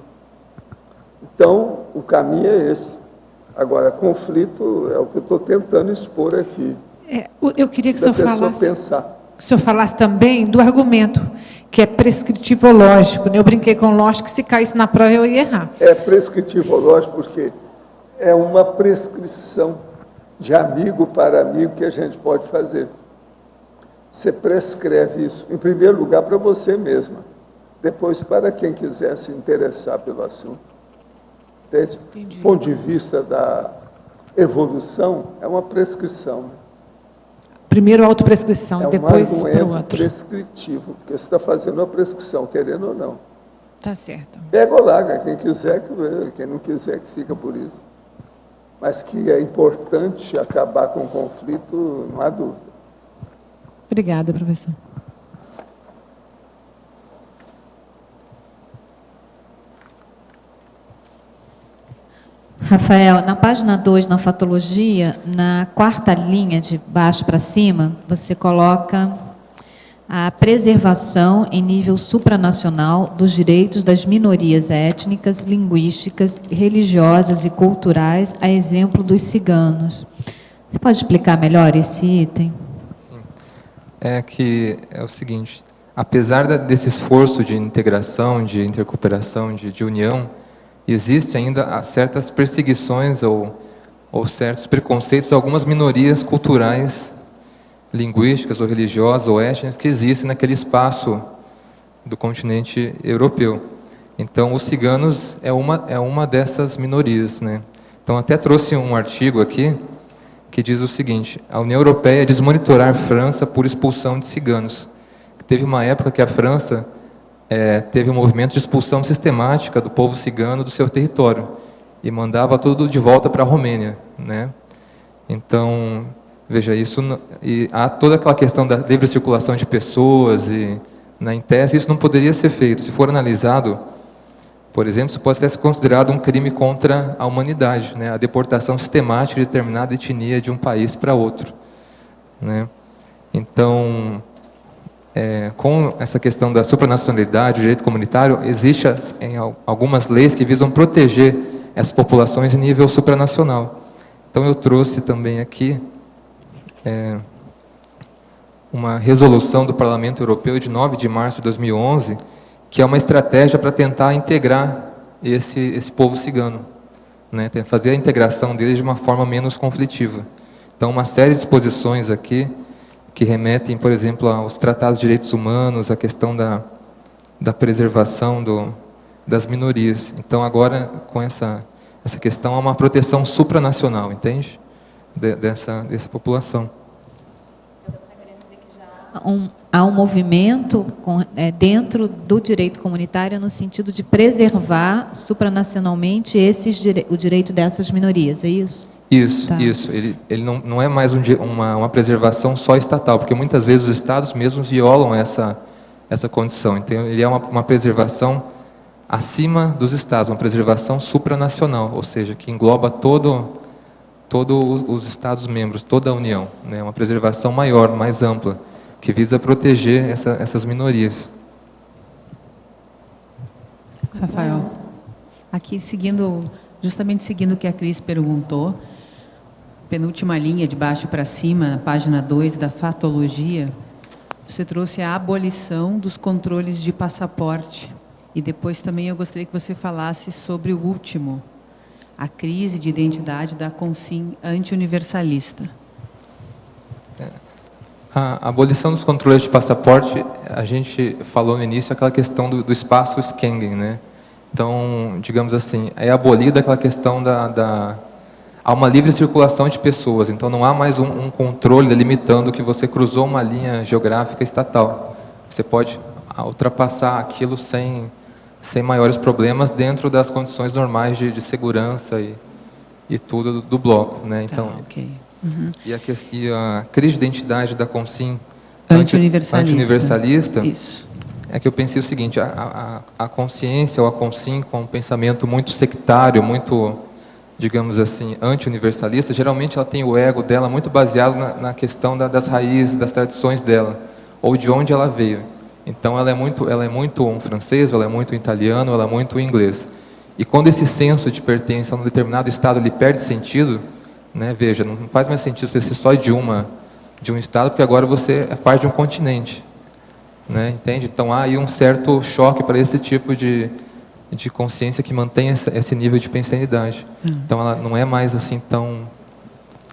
Então, o caminho é esse. Agora, conflito é o que eu estou tentando expor aqui. Eu queria que o Da senhor pessoa falasse... pensar. O senhor falasse também do argumento, que é prescritivo-lógico, né? Eu brinquei com lógico que se caísse na prova eu ia errar. É prescritivo-lógico porque é uma prescrição de amigo para amigo que a gente pode fazer. Você prescreve isso, em primeiro lugar, para você mesma, depois para quem quiser se interessar pelo assunto. Entende? Entendi. Do ponto de vista da evolução, é uma prescrição. Primeiro a autoprescrição, É depois um para o argumento outro. prescritivo, porque você está fazendo uma prescrição, querendo ou não. Tá certo. Pega ou larga, quem quiser, quem não quiser, que fica por isso. Mas que é importante acabar com o conflito, não há dúvida. Obrigada, professor. Rafael, na página 2, na fatologia, na quarta linha de baixo para cima, você coloca a preservação em nível supranacional dos direitos das minorias étnicas, linguísticas, religiosas e culturais, a exemplo dos ciganos. Você pode explicar melhor esse item? Sim. É que é o seguinte, apesar desse esforço de integração, de intercooperação, de união, existe ainda certas perseguições ou certos preconceitos a algumas minorias culturais, linguísticas ou religiosas ou étnicas que existem naquele espaço do continente europeu. Então, os ciganos é uma dessas minorias, né? Então, até trouxe um artigo aqui que diz o seguinte: a União Europeia diz monitorar a França por expulsão de ciganos. Teve uma época que a França teve um movimento de expulsão sistemática do povo cigano do seu território e mandava tudo de volta para a Romênia, né? Então, veja, isso, e há toda aquela questão da livre circulação de pessoas e, em tese, isso não poderia ser feito. Se for analisado, por exemplo, isso pode ser considerado um crime contra a humanidade, né? A deportação sistemática de determinada etnia de um país para outro, né? Então, com essa questão da supranacionalidade, o direito comunitário, existe algumas leis que visam proteger essas populações em nível supranacional. Então, eu trouxe também aqui uma resolução do Parlamento Europeu de 9 de março de 2011, que é uma estratégia para tentar integrar esse povo cigano, né? Fazer a integração deles de uma forma menos conflitiva. Então, uma série de disposições aqui que remetem, por exemplo, aos tratados de direitos humanos, a questão da preservação das minorias. Então, agora, com essa questão, há uma proteção supranacional, entende? Dessa população. Há um movimento dentro do direito comunitário no sentido de preservar supranacionalmente o direito dessas minorias, é isso? Isso, Tá. isso. Ele não é mais uma preservação só estatal, porque muitas vezes os estados mesmos violam essa condição. Então, ele é uma preservação acima dos estados, uma preservação supranacional, ou seja, que engloba todos os estados membros, toda a União, né? Uma preservação maior, mais ampla, que visa proteger essas minorias. Rafael, aqui justamente seguindo o que a Cris perguntou, penúltima linha de baixo para cima, na página 2 da fatologia, você trouxe a abolição dos controles de passaporte. E depois também eu gostaria que você falasse sobre o último, a crise de identidade da Consim anti-universalista. A abolição dos controles de passaporte, a gente falou no início aquela questão do espaço Schengen, né? Então, digamos assim, é abolida aquela questão há uma livre circulação de pessoas, então não há mais um controle delimitando que você cruzou uma linha geográfica estatal. Você pode ultrapassar aquilo sem maiores problemas dentro das condições normais de segurança e tudo do bloco, né? Então, ok. e a crise de identidade da Consim Anti-universalista. Isso. É que eu pensei o seguinte: a consciência ou a Consim, com um pensamento muito sectário, muito, digamos assim, anti-universalista, geralmente ela tem o ego dela muito baseado na questão das raízes, das tradições dela, ou de onde ela veio. Então ela é muito um francês, ela é muito um italiano, ela é muito um inglês. E quando esse senso de pertença a um determinado estado ele perde sentido, né, veja, não faz mais sentido você ser só de um estado, porque agora você é parte de um continente, né, entende? Então há aí um certo choque para esse tipo de consciência que mantém esse nível de pensanidade. Então ela não é mais assim tão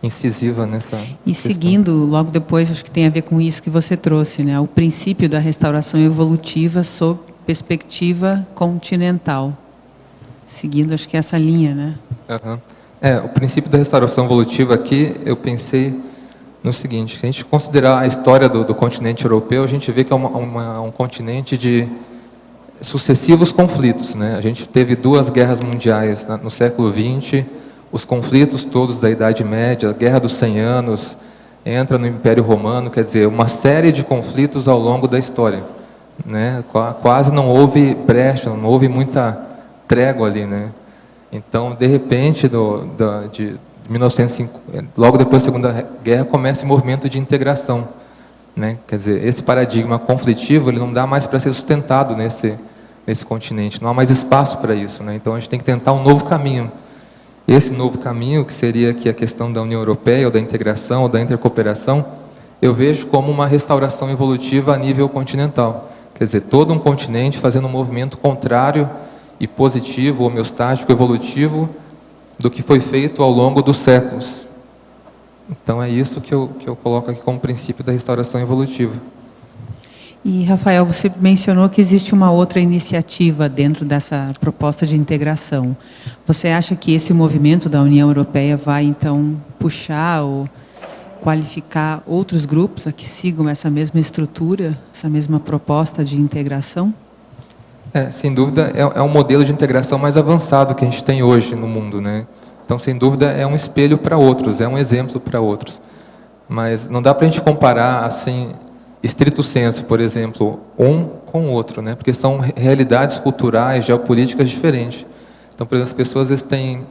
incisiva nessa E questão. seguindo, logo depois, acho que tem a ver com isso que você trouxe, né? O princípio da restauração evolutiva sob perspectiva continental. Seguindo, acho que é essa linha, né? Uhum. O princípio da restauração evolutiva aqui, eu pensei no seguinte: se a gente considerar a história do continente europeu, a gente vê que é um continente de sucessivos conflitos, né? A gente teve 2 guerras mundiais no século XX, os conflitos todos da Idade Média, a Guerra dos 100 Anos, entra no Império Romano, quer dizer, uma série de conflitos ao longo da história, né? Quase não houve brecha, não houve muita trégua ali, né? Então, de repente, de 1950, logo depois da Segunda Guerra, começa esse movimento de integração, né? Quer dizer, esse paradigma conflitivo ele não dá mais para ser sustentado nesse continente, não há mais espaço para isso, né? Então a gente tem que tentar um novo caminho. Esse novo caminho, que seria aqui a questão da União Europeia, ou da integração, ou da intercooperação, eu vejo como uma restauração evolutiva a nível continental. Quer dizer, todo um continente fazendo um movimento contrário e positivo, homeostático, evolutivo, do que foi feito ao longo dos séculos. Então é isso que eu coloco aqui como princípio da restauração evolutiva. E, Rafael, você mencionou que existe uma outra iniciativa dentro dessa proposta de integração. Você acha que esse movimento da União Europeia vai, então, puxar ou qualificar outros grupos a que sigam essa mesma estrutura, essa mesma proposta de integração? Sem dúvida, é um modelo de integração mais avançado que a gente tem hoje no mundo, né? Então, sem dúvida, é um espelho para outros, é um exemplo para outros. Mas não dá para a gente comparar, assim, estrito sensu, por exemplo, um com o outro, né? Porque são realidades culturais, geopolíticas diferentes. Então, por exemplo, as pessoas às vezes têm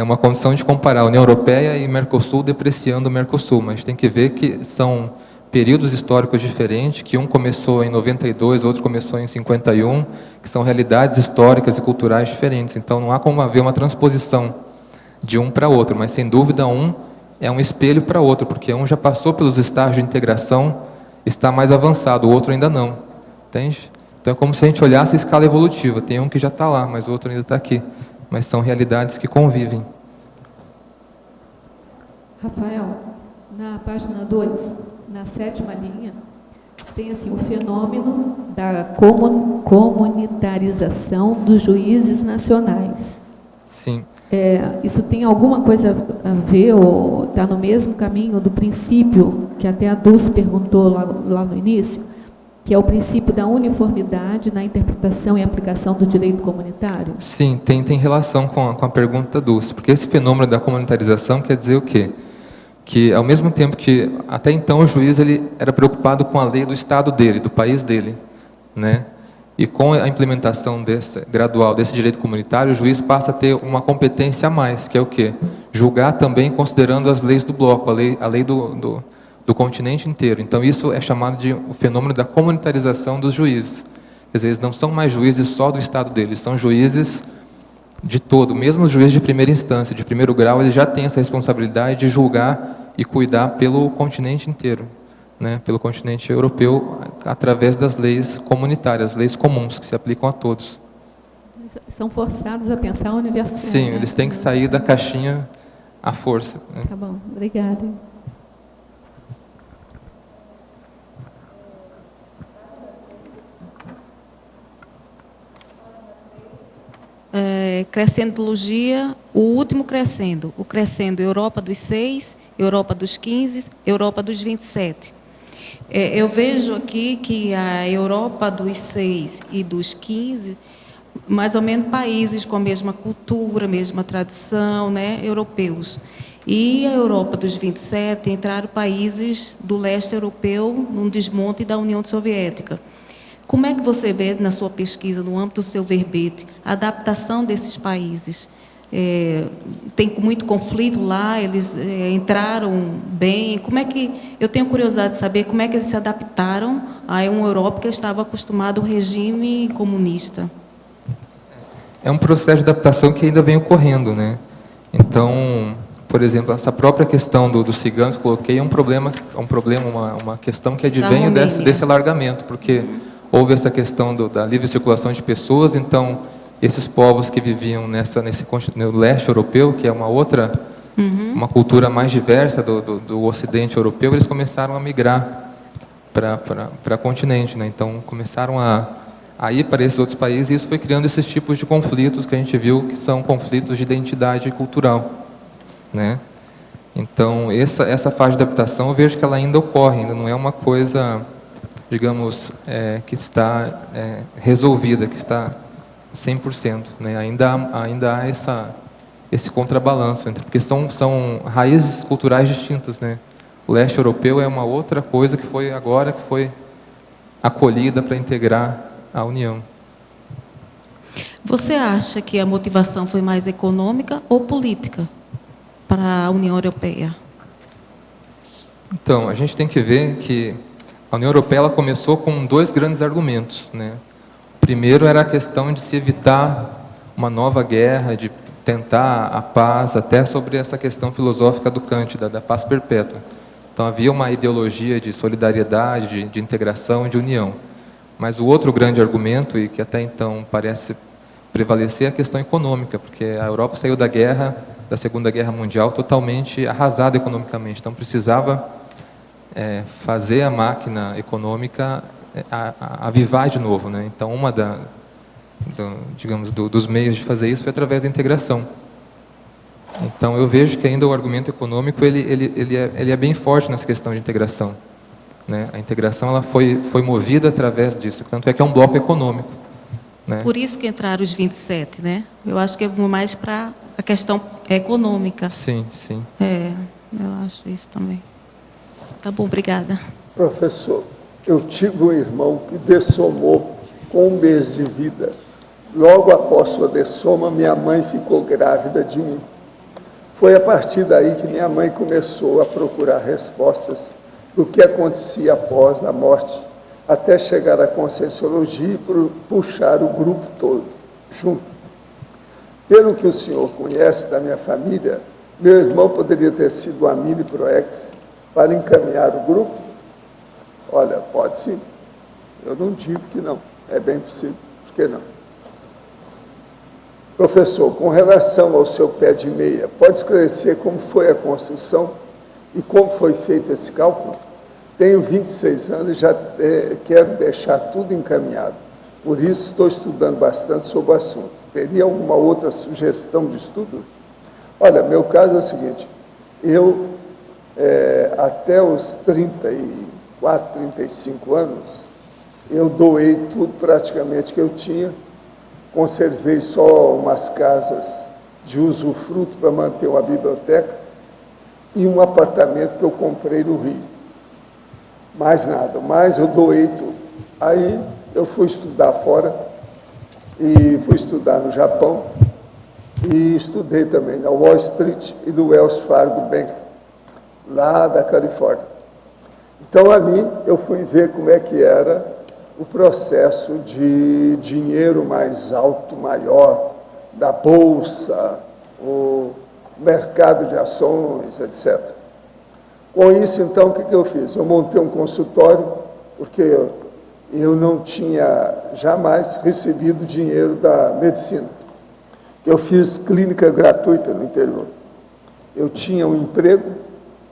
uma condição de comparar a União Europeia e Mercosul depreciando o Mercosul, mas tem que ver que são períodos históricos diferentes, que um começou em 92, outro começou em 51, que são realidades históricas e culturais diferentes. Então, não há como haver uma transposição de um para outro, mas sem dúvida um é um espelho para outro, porque um já passou pelos estágios de integração, está mais avançado, o outro ainda não, entende? Então é como se a gente olhasse a escala evolutiva, tem um que já está lá, mas o outro ainda está aqui, mas são realidades que convivem. Rafael, na página 2, na 7ª linha, tem assim, o fenômeno da comunitarização dos juízes nacionais. Sim. Isso tem alguma coisa a ver, ou está no mesmo caminho do princípio, que até a Dulce perguntou lá no início, que é o princípio da uniformidade na interpretação e aplicação do direito comunitário? Sim, tem relação com a pergunta da Dulce, porque esse fenômeno da comunitarização quer dizer o quê? Que, ao mesmo tempo que, até então, o juiz ele era preocupado com a lei do estado dele, do país dele, né? E com a implementação gradual desse direito comunitário, o juiz passa a ter uma competência a mais, que é o quê? Julgar também considerando as leis do bloco, a lei do continente inteiro. Então, isso é chamado de o fenômeno da comunitarização dos juízes. Quer dizer, eles não são mais juízes só do estado deles, são juízes de todo. Mesmo os juízes de primeira instância, de primeiro grau, eles já têm essa responsabilidade de julgar e cuidar pelo continente inteiro, né? Pelo continente europeu, através das leis comunitárias, leis comuns, que se aplicam a todos. São forçados a pensar universal. Sim, eles têm que sair da caixinha à força, né? Tá bom, obrigada. Crescendologia, o último crescendo, o crescendo Europa dos 6, Europa dos 15, Europa dos 27. Eu vejo aqui que a Europa dos 6 e dos 15, mais ou menos países com a mesma cultura, mesma tradição, né, europeus. E a Europa dos 27 entraram países do leste europeu num desmonte da União Soviética. Como é que você vê, na sua pesquisa, no âmbito do seu verbete, a adaptação desses países tem muito conflito lá, eles entraram bem. Como é que, eu tenho curiosidade de saber como é que eles se adaptaram a uma Europa que estava acostumada ao regime comunista. É um processo de adaptação que ainda vem ocorrendo, né? Então, por exemplo, essa própria questão dos ciganos, coloquei, uma questão que advém desse alargamento, porque houve essa questão da livre circulação de pessoas, então esses povos que viviam no leste europeu, que é uma cultura mais diversa do ocidente europeu, eles começaram a migrar para o continente, né? Então começaram a ir para esses outros países, e isso foi criando esses tipos de conflitos que a gente viu que são conflitos de identidade cultural, né? Então essa fase de adaptação eu vejo que ela ainda ocorre, ainda não é uma coisa, digamos, que está resolvida, que está 100%, né? Ainda há esse contrabalanço, porque são raízes culturais distintas, né? O leste europeu é uma outra coisa que foi acolhida para integrar a União. Você acha que a motivação foi mais econômica ou política para a União Europeia? Então, a gente tem que ver que a União Europeia ela começou com 2 grandes argumentos, né? O primeiro era a questão de se evitar uma nova guerra, de tentar a paz, até sobre essa questão filosófica do Kant, da paz perpétua. Então havia uma ideologia de solidariedade, de integração e de união. Mas o outro grande argumento, e que até então parece prevalecer, é a questão econômica, porque a Europa saiu da Segunda Guerra Mundial, totalmente arrasada economicamente. Então precisava fazer a máquina econômica avivar de novo, né? Então dos meios de fazer isso foi através da integração. Então eu vejo que ainda o argumento econômico ele é bem forte nessa questão de integração, né? A integração ela foi movida através disso, tanto é que é um bloco econômico, né? Por isso que entraram os 27, né? Eu acho que é mais para a questão econômica. Sim. Eu acho isso também. Tá bom, obrigada. Professor, eu tive um irmão que dessomou com 1 mês de vida. Logo após sua dessoma, minha mãe ficou grávida de mim. Foi a partir daí que minha mãe começou a procurar respostas do que acontecia após a morte, até chegar à Conscienciologia e puxar o grupo todo junto. Pelo que o senhor conhece da minha família, meu irmão poderia ter sido a mini proex para encaminhar o grupo? Olha, pode sim. Eu não digo que não. É bem possível. Por que não? Professor, com relação ao seu pé de meia, pode esclarecer como foi a construção e como foi feito esse cálculo? Tenho 26 anos e já quero deixar tudo encaminhado. Por isso, estou estudando bastante sobre o assunto. Teria alguma outra sugestão de estudo? Olha, meu caso é o seguinte. Eu, até os 34, 35 anos, eu doei tudo praticamente que eu tinha. Conservei só umas casas de usufruto para manter uma biblioteca e um apartamento que eu comprei no Rio. Mais nada, mas eu doei tudo. Aí eu fui estudar fora, e fui estudar no Japão, e estudei também na Wall Street e no Wells Fargo Bank, lá da Califórnia. Então ali eu fui ver como é que era o processo de dinheiro mais alto, maior, da bolsa, o mercado de ações, etc. Com isso, então, o que eu fiz? Eu montei um consultório, porque eu não tinha jamais recebido dinheiro da medicina. Eu fiz clínica gratuita no interior. Eu tinha um emprego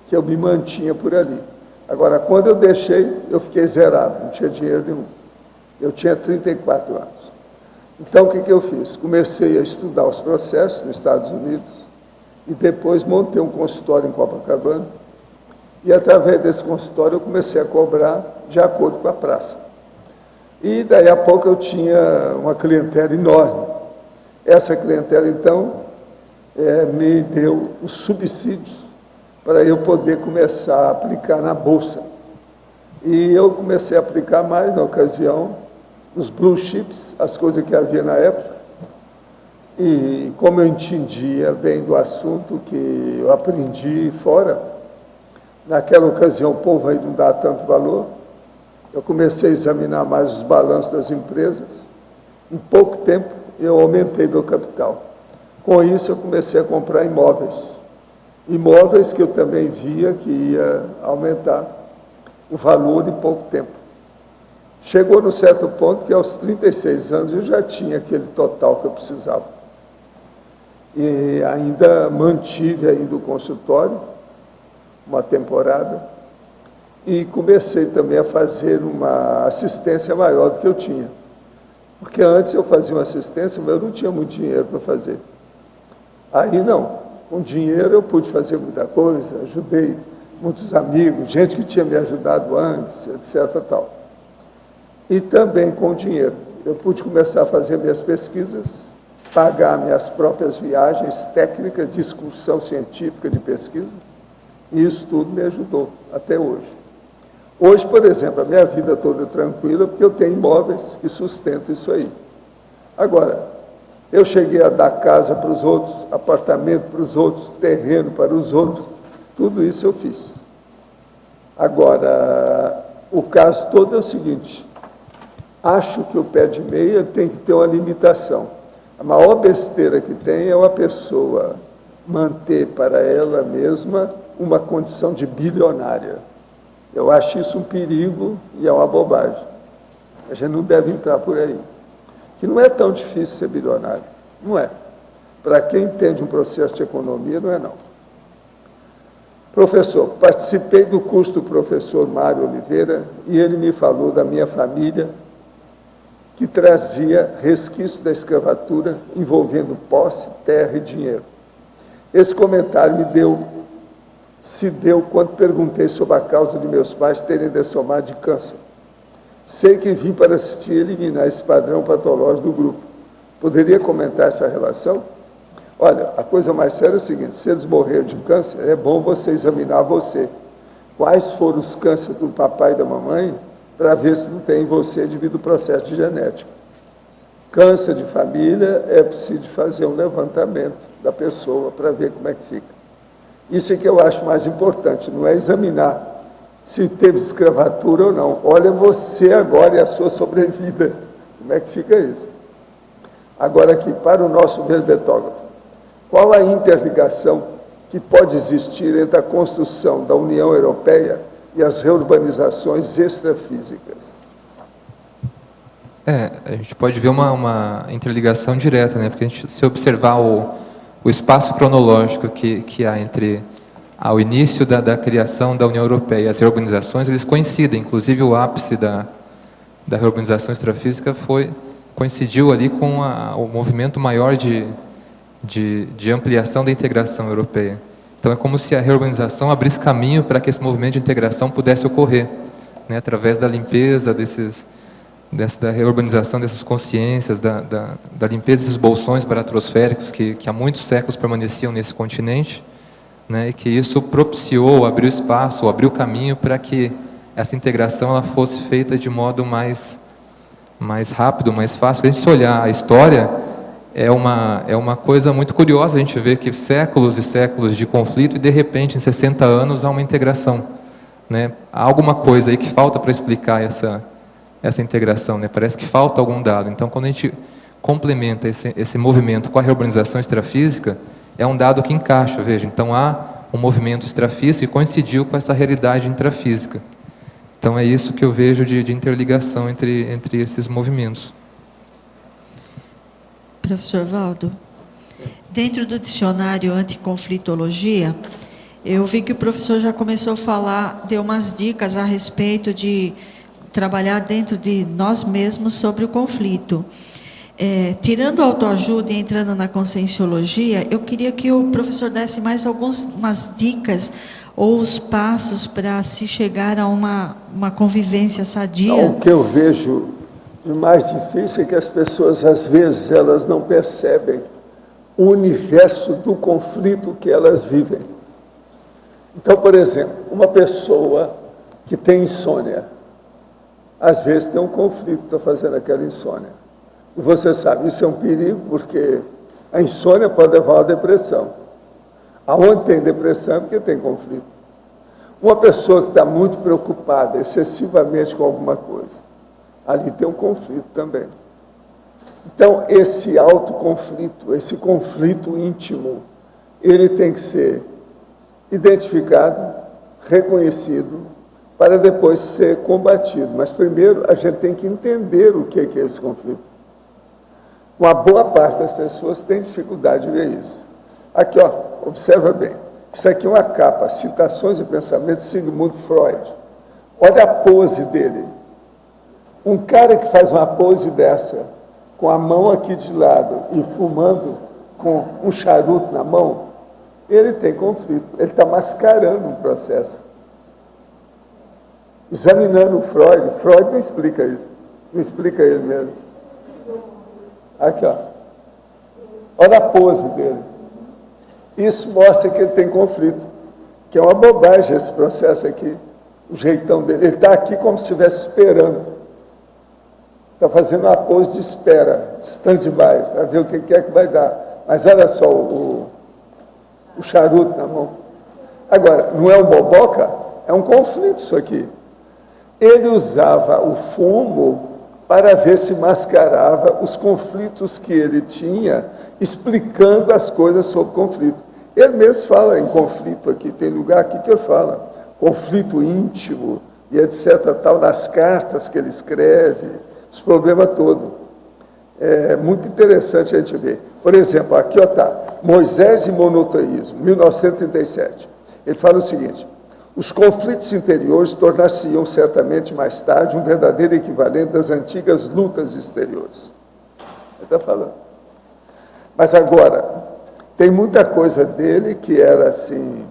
que eu me mantinha por ali. Agora, quando eu deixei, eu fiquei zerado, não tinha dinheiro nenhum. Eu tinha 34 anos. Então, o que eu fiz? Comecei a estudar os processos nos Estados Unidos e depois montei um consultório em Copacabana e, através desse consultório, eu comecei a cobrar de acordo com a praça. E, daí a pouco, eu tinha uma clientela enorme. Essa clientela, então, me deu os subsídios para eu poder começar a aplicar na Bolsa. E eu comecei a aplicar mais na ocasião, nos blue chips, as coisas que havia na época. E como eu entendia bem do assunto que eu aprendi fora, naquela ocasião o povo aí não dá tanto valor, eu comecei a examinar mais os balanços das empresas. Em pouco tempo eu aumentei meu capital. Com isso eu comecei a comprar imóveis. Imóveis que eu também via que ia aumentar o valor em pouco tempo. Chegou num certo ponto que aos 36 anos eu já tinha aquele total que eu precisava. E ainda mantive ainda o consultório, uma temporada, e comecei também a fazer uma assistência maior do que eu tinha. Porque antes eu fazia uma assistência, mas eu não tinha muito dinheiro para fazer. Aí não, com dinheiro eu pude fazer muita coisa, ajudei muitos amigos, gente que tinha me ajudado antes, etc. Tal. E também com dinheiro. Eu pude começar a fazer minhas pesquisas, pagar minhas próprias viagens técnicas de excursão científica de pesquisa, e isso tudo me ajudou até hoje. Hoje, por exemplo, a minha vida toda é tranquila, porque eu tenho imóveis que sustentam isso aí. Agora, eu cheguei a dar casa para os outros, apartamento para os outros, terreno para os outros, tudo isso eu fiz. Agora, o caso todo é o seguinte, acho que o pé de meia tem que ter uma limitação. A maior besteira que tem é uma pessoa manter para ela mesma uma condição de bilionária. Eu acho isso um perigo e é uma bobagem. A gente não deve entrar por aí. Que não é tão difícil ser bilionário. Não é. Para quem entende um processo de economia, não é não. Professor, participei do curso do professor Mário Oliveira e ele me falou da minha família que trazia resquício da escravatura envolvendo posse, terra e dinheiro. Esse comentário se deu quando perguntei sobre a causa de meus pais terem dessomado de câncer. Sei que vim para assistir e eliminar esse padrão patológico do grupo. Poderia comentar essa relação? Olha, a coisa mais séria é o seguinte, se eles morreram de câncer, é bom você examinar você. Quais foram os cânceres do papai e da mamãe, para ver se não tem em você devido ao processo de genética. Câncer de família, é preciso fazer um levantamento da pessoa para ver como é que fica. Isso é que eu acho mais importante, não é examinar se teve escravatura ou não. Olha você agora e a sua sobrevida. Como é que fica isso? Agora aqui, para o nosso verbetógrafo, qual a interligação que pode existir entre a construção da União Europeia e as reurbanizações extrafísicas? A gente pode ver uma interligação direta, né? Porque a gente, se observar o espaço cronológico que há entre ao início da criação da União Europeia e as reurbanizações, eles coincidem. Inclusive, o ápice da reurbanização extrafísica coincidiu ali com o movimento maior de ampliação da integração europeia. Então, é como se a reurbanização abrisse caminho para que esse movimento de integração pudesse ocorrer, né, através da limpeza da reurbanização dessas consciências, da limpeza desses bolsões baratrosféricos que há muitos séculos permaneciam nesse continente, né, e que isso propiciou, abriu espaço, abriu caminho para que essa integração ela fosse feita de modo mais rápido, mais fácil. Se a gente se olhar a história, é uma coisa muito curiosa a gente ver que séculos e séculos de conflito e, de repente, em 60 anos, há uma integração, né? Há alguma coisa aí que falta para explicar essa integração, né? Parece que falta algum dado. Então, quando a gente complementa esse movimento com a reurbanização extrafísica, é um dado que encaixa, veja. Então, há um movimento extrafísico que coincidiu com essa realidade intrafísica. Então, é isso que eu vejo de interligação entre esses movimentos. Professor Valdo, dentro do dicionário anticonflitologia, eu vi que o professor já começou a falar, deu umas dicas a respeito de trabalhar dentro de nós mesmos sobre o conflito. Tirando a autoajuda e entrando na conscienciologia, eu queria que o professor desse mais umas dicas ou os passos para se chegar a uma convivência sadia. Não, o que eu vejo de mais difícil é que as pessoas, às vezes, elas não percebem o universo do conflito que elas vivem. Então, por exemplo, uma pessoa que tem insônia, às vezes tem um conflito que está fazendo aquela insônia. E você sabe, isso é um perigo, porque A insônia pode levar à depressão. Aonde tem depressão é porque tem conflito. Uma pessoa que está muito preocupada excessivamente com alguma coisa, ali tem um conflito também. Então, esse autoconflito, esse conflito íntimo, ele tem que ser identificado, reconhecido, para depois ser combatido. Mas, primeiro, a gente tem que entender o que é esse conflito. Uma boa parte das pessoas tem dificuldade de ver isso. Aqui, ó, observa bem. Isso aqui é uma capa, Citações e Pensamentos de Sigmund Freud. Olha a pose dele. Um cara que faz uma pose dessa, com a mão aqui de lado e fumando com um charuto na mão, ele tem conflito. Ele está mascarando um processo. Examinando o Freud não explica isso. Não explica ele mesmo. Aqui, ó. Olha a pose dele. Isso mostra que ele tem conflito, que é uma bobagem esse processo aqui, o jeitão dele. Ele está aqui como se estivesse esperando. Está fazendo uma pose de espera, de stand-by, para ver o que é que vai dar. Mas olha só o charuto na mão. Agora, não é um boboca? É um conflito isso aqui. Ele usava o fumo para ver se mascarava os conflitos que ele tinha, explicando as coisas sobre conflito. Ele mesmo fala em conflito aqui, tem lugar aqui que ele fala, conflito íntimo, e etc., tal, nas cartas que ele escreve, os problemas todos. É muito interessante a gente ver. Por exemplo, aqui está, Moisés e Monoteísmo, 1937. Ele fala o seguinte: os conflitos interiores tornar-se-iam certamente mais tarde um verdadeiro equivalente das antigas lutas exteriores. Ele está falando. Mas agora, tem muita coisa dele que era assim.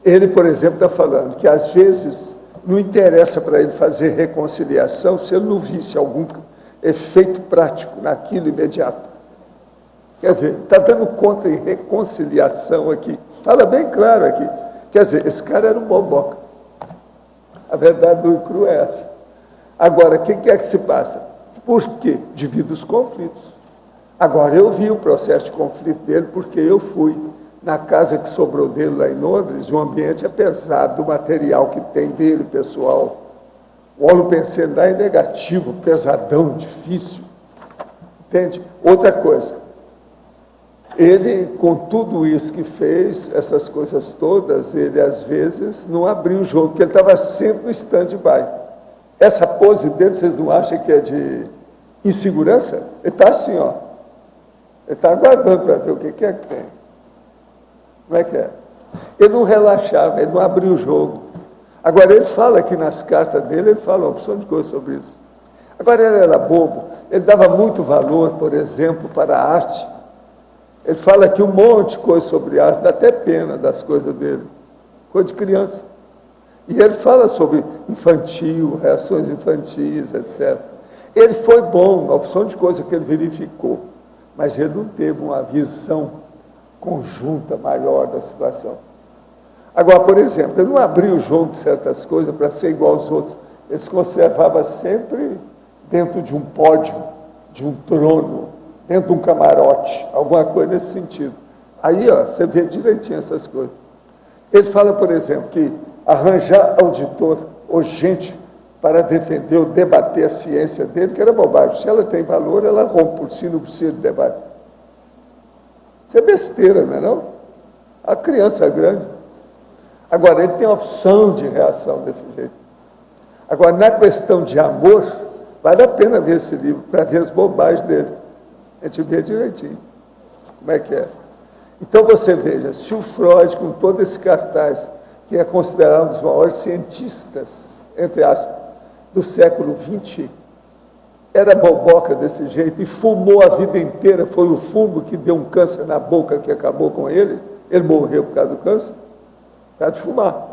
Ele, por exemplo, está falando que às vezes não interessa para ele fazer reconciliação se ele não visse algum efeito prático naquilo imediato. Quer dizer, está dando conta em reconciliação aqui. Fala bem claro aqui. Quer dizer, esse cara era um boboca. A verdade do cru é essa. Agora, o que é que se passa? Por quê? Devido aos conflitos. Agora, eu vi o processo de conflito dele porque eu fui na casa que sobrou dele lá em Londres, o ambiente é pesado, do material que tem dele, pessoal. O holopensene lá é negativo, pesadão, difícil. Entende? Outra coisa, ele, com tudo isso que fez, essas coisas todas, ele às vezes não abriu o jogo, porque ele estava sempre no stand-by. Essa pose dele, vocês não acham que é de insegurança? Ele está assim, ó. Ele está aguardando para ver o que é que tem. Como é que é? Ele não relaxava, ele não abriu o jogo. Agora, ele fala aqui nas cartas dele, ele fala uma opção de coisa sobre isso. Agora, ele era bobo, ele dava muito valor, por exemplo, para a arte. Ele fala aqui um monte de coisa sobre arte, dá até pena das coisas dele. Coisa de criança. E ele fala sobre infantil, reações infantis, etc. Ele foi bom, uma opção de coisa que ele verificou, mas ele não teve uma visão conjunta maior da situação. Agora, por exemplo, ele não abriu o jogo de certas coisas para ser igual aos outros. Ele se conservava sempre dentro de um pódio, de um trono, dentro de um camarote, alguma coisa nesse sentido. Aí, ó, você vê direitinho essas coisas. Ele fala, por exemplo, que arranjar auditor ou gente para defender ou debater a ciência dele, que era bobagem. Se ela tem valor, ela rompe por si, não precisa de debate. Isso é besteira, não é não? A criança é grande. Agora, ele tem a opção de reação desse jeito. Agora, na questão de amor, vale a pena ver esse livro, para ver as bobagens dele. A gente vê direitinho como é que é. Então, você veja, se o Freud, com todo esse cartaz, que é considerado um dos maiores cientistas, entre aspas, do século XX, era boboca desse jeito e fumou a vida inteira, foi o fumo que deu um câncer na boca que acabou com ele morreu por causa do câncer, por causa de fumar.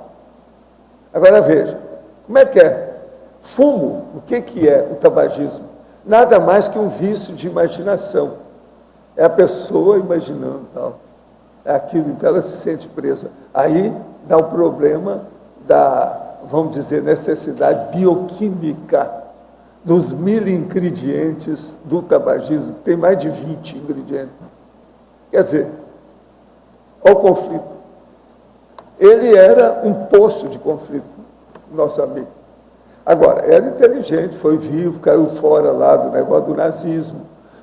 Agora veja, como é que é? Fumo, o que é o tabagismo? Nada mais que um vício de imaginação. É a pessoa imaginando tal. É aquilo, então ela se sente presa. Aí dá o problema da, vamos dizer, necessidade bioquímica dos 1000 ingredientes do tabagismo. Tem mais de 20 ingredientes. Quer dizer, olha o conflito. Ele era um poço de conflito, nosso amigo. Agora, era inteligente, foi vivo, caiu fora lá do negócio do nazismo,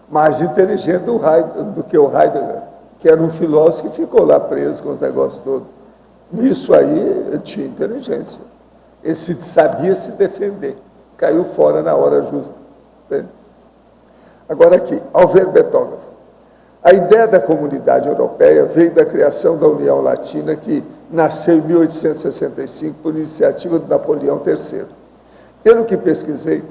mais inteligente do que o Heidegger, que era um filósofo que ficou lá preso com os negócios todos. Nisso aí, ele tinha inteligência. Ele sabia se defender, caiu fora na hora justa. Entende? Agora aqui, Alberto Betógrafo. A ideia da comunidade europeia veio da criação da União Latina, que nasceu em 1865 por iniciativa de Napoleão III. Pelo que pesquisei,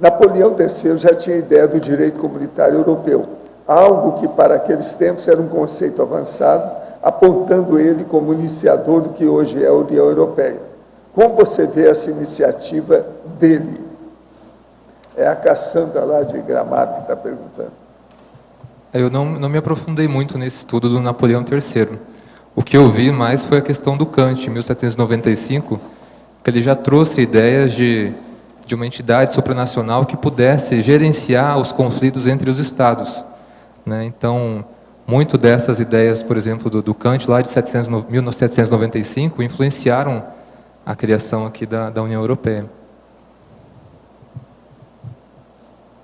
Napoleão III já tinha ideia do direito comunitário europeu, algo que para aqueles tempos era um conceito avançado, apontando ele como iniciador do que hoje é a União Europeia. Como você vê essa iniciativa dele? É a Cassandra lá de Gramado que está perguntando. Eu não me aprofundei muito nesse estudo do Napoleão III. O que eu vi mais foi a questão do Kant, em 1795, que ele já trouxe ideias de uma entidade supranacional que pudesse gerenciar os conflitos entre os estados, né? Então, muito dessas ideias, por exemplo, do Kant, lá de 1795, influenciaram a criação aqui da União Europeia.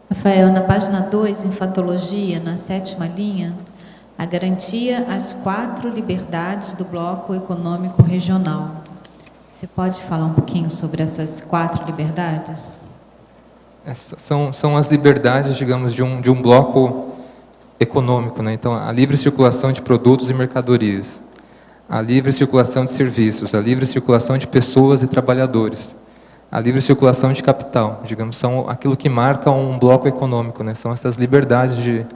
Rafael, na página 2, em Fatologia, na 7ª linha, a garantia às 4 liberdades do bloco econômico regional. Você pode falar um pouquinho sobre essas 4 liberdades? São as liberdades, digamos, de um bloco econômico, né? Então, a livre circulação de produtos e mercadorias, a livre circulação de serviços, a livre circulação de pessoas e trabalhadores, a livre circulação de capital, digamos, são aquilo que marca um bloco econômico, né? São essas liberdades de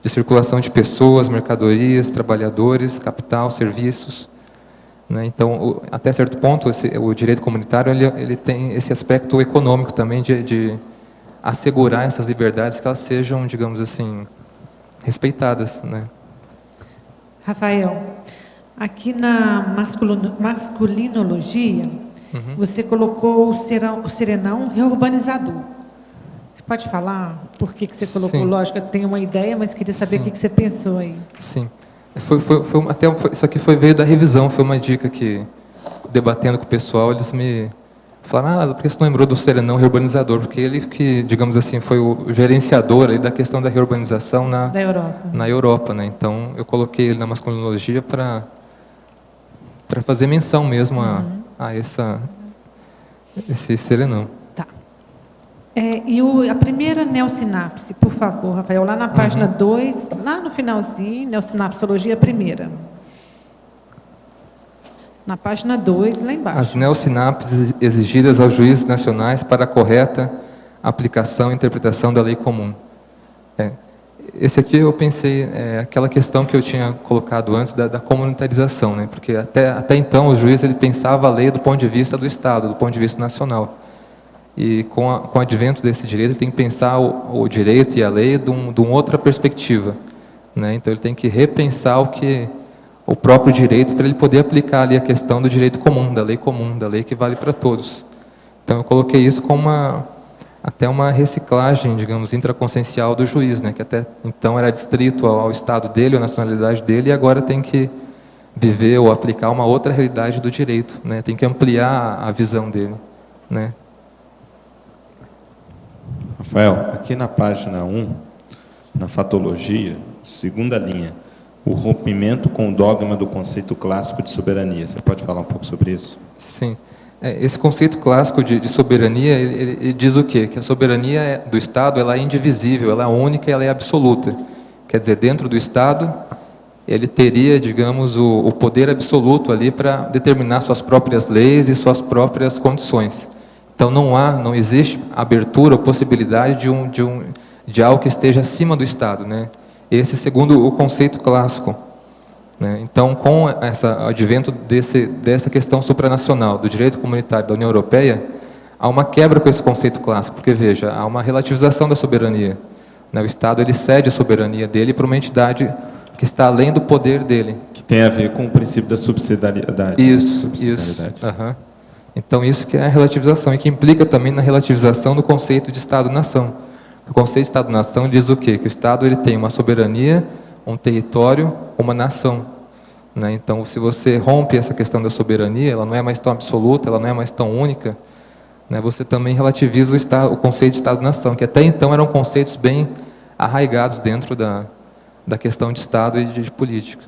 circulação de pessoas, mercadorias, trabalhadores, capital, serviços, né? Então, até certo ponto, o direito comunitário ele tem esse aspecto econômico também de assegurar essas liberdades, que elas sejam, digamos assim, respeitadas, né? Rafael, aqui na masculinologia, você colocou o serenão reurbanizador. Você pode falar por que você colocou? Sim. Lógico, eu tenho uma ideia, mas queria saber o que você pensou aí. Sim. Isso aqui veio da revisão, foi uma dica que, debatendo com o pessoal, eles me falaram, por que você não lembrou do serenão reurbanizador? Porque ele que, digamos assim, foi o gerenciador aí da questão da reurbanização na Europa, né? Então, eu coloquei ele na masculinologia para fazer menção mesmo a esse serenão. Tá. E a primeira neosinapse, por favor, Rafael, lá na página 2, lá no finalzinho, neosinapsologia primeira. Na página 2, lá embaixo. As neosinapses exigidas aos juízes nacionais para a correta aplicação e interpretação da lei comum. Esse aqui eu pensei, aquela questão que eu tinha colocado antes da comunitarização, né? Porque até então o juiz ele pensava a lei do ponto de vista do Estado, do ponto de vista nacional. E com o advento desse direito, ele tem que pensar o direito e a lei de uma outra perspectiva, né? Então ele tem que repensar o próprio direito para ele poder aplicar ali a questão do direito comum, da lei que vale para todos. Então eu coloquei isso como até uma reciclagem, digamos, intraconsciencial do juiz, né? Que até então era distrito ao estado dele, à nacionalidade dele, e agora tem que viver ou aplicar uma outra realidade do direito, né? Tem que ampliar a visão dele, né? Rafael, aqui na página 1, na fatologia, 2ª linha, o rompimento com o dogma do conceito clássico de soberania. Você pode falar um pouco sobre isso? Sim. Esse conceito clássico de soberania, ele diz o quê? Que a soberania do Estado ela é indivisível, ela é única, ela é absoluta. Quer dizer, dentro do Estado, ele teria, digamos, o poder absoluto ali para determinar suas próprias leis e suas próprias condições. Então não existe abertura ou possibilidade de algo que esteja acima do Estado, né? Esse segundo o conceito clássico, né? Então, com o advento dessa questão supranacional, do direito comunitário da União Europeia, há uma quebra com esse conceito clássico, porque, veja, há uma relativização da soberania, né? O Estado ele cede a soberania dele para uma entidade que está além do poder dele. Que tem a ver com o princípio da subsidiariedade. Isso. Então, isso que é a relativização, e que implica também na relativização do conceito de Estado-nação. O conceito de Estado-nação diz o quê? Que o Estado ele tem uma soberania um território, uma nação. Né? Então, se você rompe essa questão da soberania, ela não é mais tão absoluta, ela não é mais tão única, né? Você também relativiza o conceito de Estado-nação, que até então eram conceitos bem arraigados dentro da questão de Estado e de política.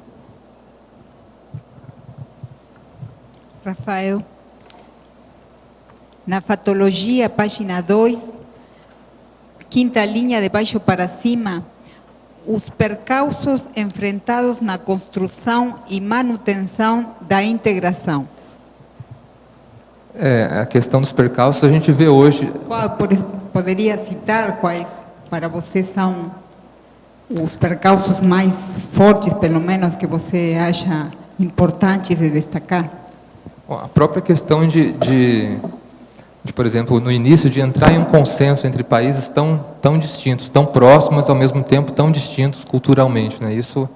Rafael, na fatologia, página 2, quinta linha de baixo para cima, os percalços enfrentados na construção e manutenção da integração. A questão dos percalços a gente vê hoje. Poderia citar quais para você são os percalços mais fortes, pelo menos, que você acha importantes de destacar? A própria questão de, por exemplo, no início, de entrar em um consenso entre países tão distintos, tão próximos, ao mesmo tempo tão distintos culturalmente, né? Isso,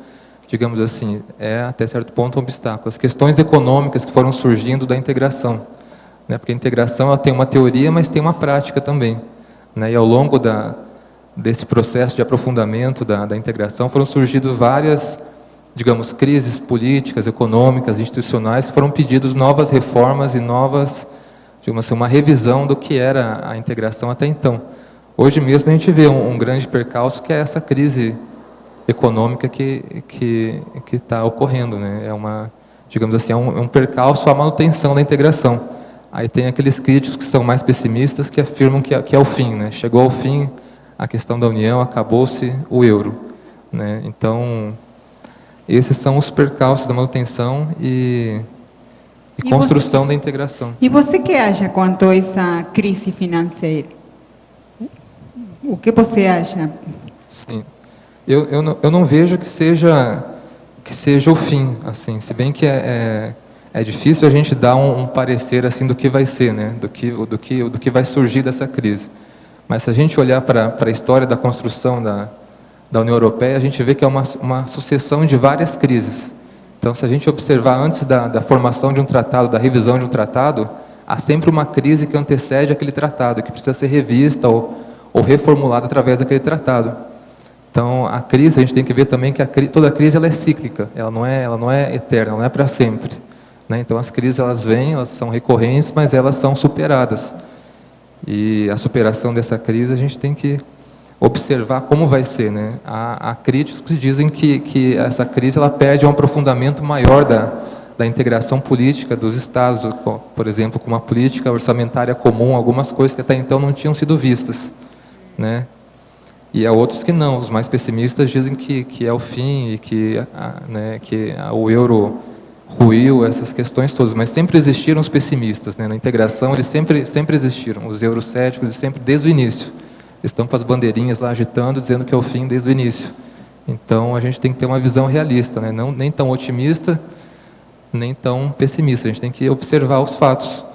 digamos assim, é até certo ponto um obstáculo. As questões econômicas que foram surgindo da integração, né? Porque a integração ela tem uma teoria, mas tem uma prática também, né? E ao longo desse processo de aprofundamento da integração foram surgindo várias, digamos, crises políticas, econômicas, institucionais, que foram pedidas novas reformas e novas, digamos assim, uma revisão do que era a integração até então. Hoje mesmo a gente vê um grande percalço, que é essa crise econômica que está ocorrendo, né? É uma, digamos assim, é um percalço à manutenção da integração. Aí tem aqueles críticos que são mais pessimistas, que afirmam que é o fim, né? Chegou ao fim a questão da União, acabou-se o euro, né? Então, esses são os percalços da manutenção e construção da integração. E você que acha quanto a essa crise financeira? O que você acha? Sim. Eu não vejo que seja o fim, assim, se bem que é difícil a gente dar um parecer assim do que vai ser, né? Do que vai surgir dessa crise. Mas se a gente olhar para a história da construção da União Europeia, a gente vê que é uma sucessão de várias crises. Então, se a gente observar antes da formação de um tratado, da revisão de um tratado, há sempre uma crise que antecede aquele tratado, que precisa ser revista ou reformulada através daquele tratado. Então, a crise, a gente tem que ver também que toda crise ela é cíclica, ela não é eterna, ela não é para sempre, né? Então, as crises elas vêm, elas são recorrentes, mas elas são superadas. E a superação dessa crise a gente tem que observar como vai ser, né? Há críticos que dizem que essa crise ela perde um aprofundamento maior da integração política dos Estados, por exemplo, com uma política orçamentária comum, algumas coisas que até então não tinham sido vistas, né? E há outros que não, os mais pessimistas dizem que é o fim e que o euro ruiu, essas questões todas, mas sempre existiram os pessimistas, né? Na integração eles sempre existiram, os eurocéticos sempre desde o início. Estão com as bandeirinhas lá agitando, dizendo que é o fim desde o início. Então, a gente tem que ter uma visão realista, né? Nem tão otimista, nem tão pessimista. A gente tem que observar os fatos,